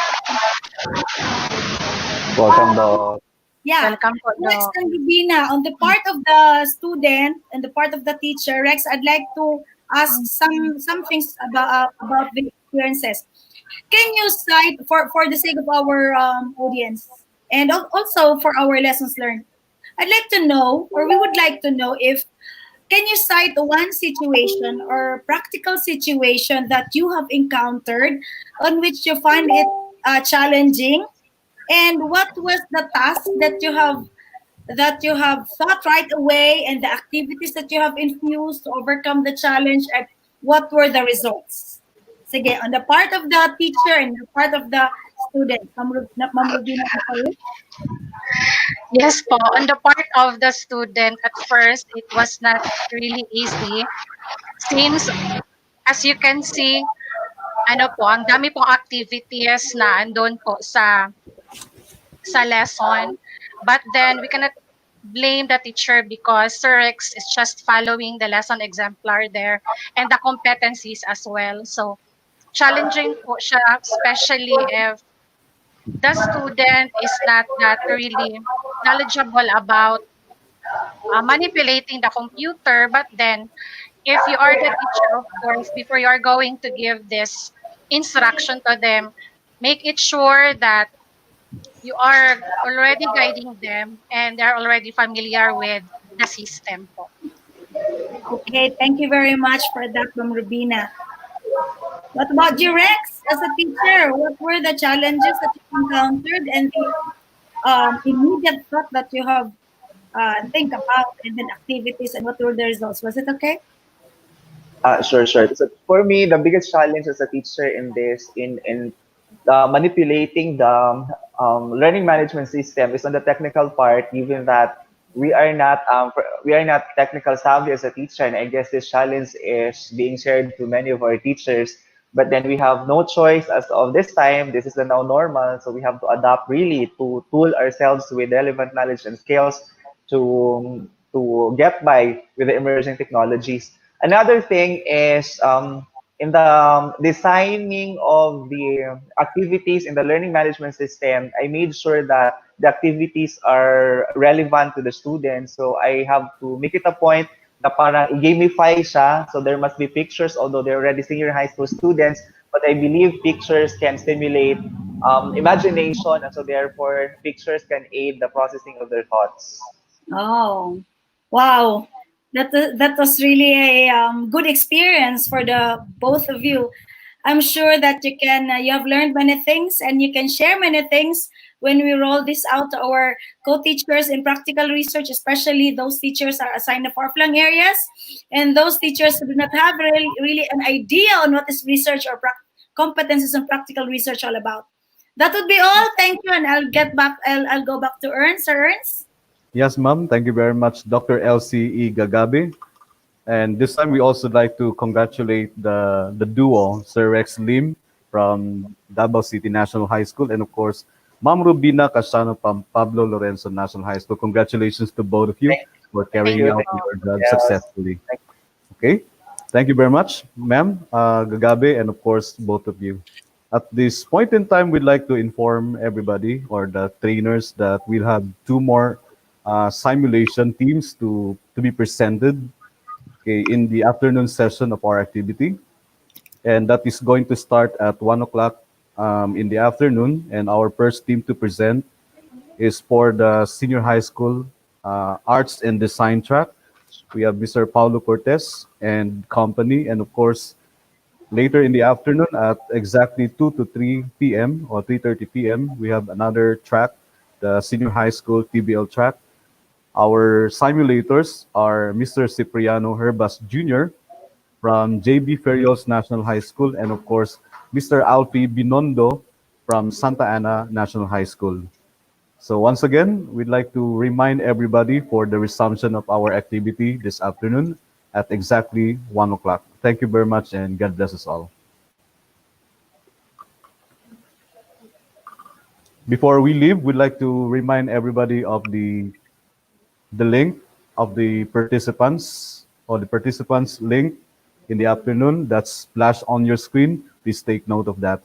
Welcome, Doc. Yeah. Welcome po, Rex Doc. and Rubina, on the part of the student and the part of the teacher, Rex, I'd like to ask some things about the experiences. Can you cite for the sake of our audience and also for our lessons learned? I'd like to know, or we would like to know, if can you cite one situation or practical situation that you have encountered on which you find it challenging, and what was the task that you have thought right away, and the activities that you have infused to overcome the challenge, and what were the results? Sige, on the part of the teacher and the part of the student. Ma'am Rubina, sorry. Yes po, on the part of the student, at first, it was not really easy. Since, as you can see, ano po, ang dami pong activities na andun po sa lesson. But then, we cannot blame the teacher because Sir Rex is just following the lesson exemplar there and the competencies as well. So, challenging po siya, especially if the student is not that really knowledgeable about manipulating the computer. But then, if you are the teacher, of course, before you are going to give this instruction to them, make it sure that you are already guiding them and they're already familiar with the system po. Okay, thank you very much for that, Ma'am Rubina. What about you, Rex? As a teacher, what were the challenges that you encountered and the immediate thought that you have think about, and then activities, and what were the results. Was it okay? Sure, sure. So for me, the biggest challenge as a teacher in this, in manipulating the learning management system is on the technical part, given that we are not technical savvy as a teacher, and I guess this challenge is being shared to many of our teachers. But then we have no choice as of this time. This is the now normal, so we have to adapt really to tool ourselves with relevant knowledge and skills to get by with the emerging technologies. Another thing is in the designing of the activities in the learning management system, I made sure that the activities are relevant to the students. So I have to make it a point na parang i-gamify siya. So there must be pictures, although they're already senior high school students. But I believe pictures can stimulate imagination, and so therefore pictures can aid the processing of their thoughts. Oh, wow. That was really a good experience for the both of you. I'm sure that you have learned many things, and you can share many things when we roll this out to our co-teachers in practical research, especially those teachers are assigned to far-flung areas, and those teachers who do not have really an idea on what is research or competencies in practical research all about. That would be all. Thank you, and I'll get back. I'll go back to Ernst. Sir Ernst. Yes, ma'am. Thank you very much, Dr. LCE Gagabe. And this time we also like to congratulate the duo, Sir Rex Lim from Davao City National High School, and of course, Ma'am Rubina Casano from Pablo Lorenzo National High School. Congratulations to both of you Thank, for thank carrying you. out Thank your you. job Yes. successfully. Okay. Thank you very much, ma'am, Gagabe, and of course, both of you. At this point in time, we'd like to inform everybody or the trainers that we'll have two more simulation teams to be presented, okay, in the afternoon session of our activity. And that is going to start at 1 o'clock in the afternoon. And our first team to present is for the senior high school arts and design track. We have Mr. Paulo Cortez and company. And of course, later in the afternoon at exactly 2 to 3 p.m. or 3:30 p.m., we have another track, the senior high school TBL track. Our simulators are Mr. Cipriano Herbas Jr. from JB Ferrios National High School, and of course, Mr. Alfie Binondo from Santa Ana National High School. So once again, we'd like to remind everybody for the resumption of our activity this afternoon at exactly 1 o'clock. Thank you very much, and God bless us all. Before we leave, we'd like to remind everybody of the link of the participants or the participants link in the afternoon that's flashed on your screen. Please take note of that.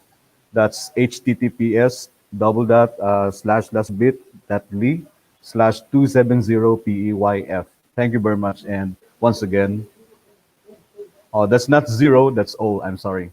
That's https double dot slash slash bit dot ly slash 270 PEYF. Thank you very much. And once again, oh, that's not zero, that's O. I'm sorry.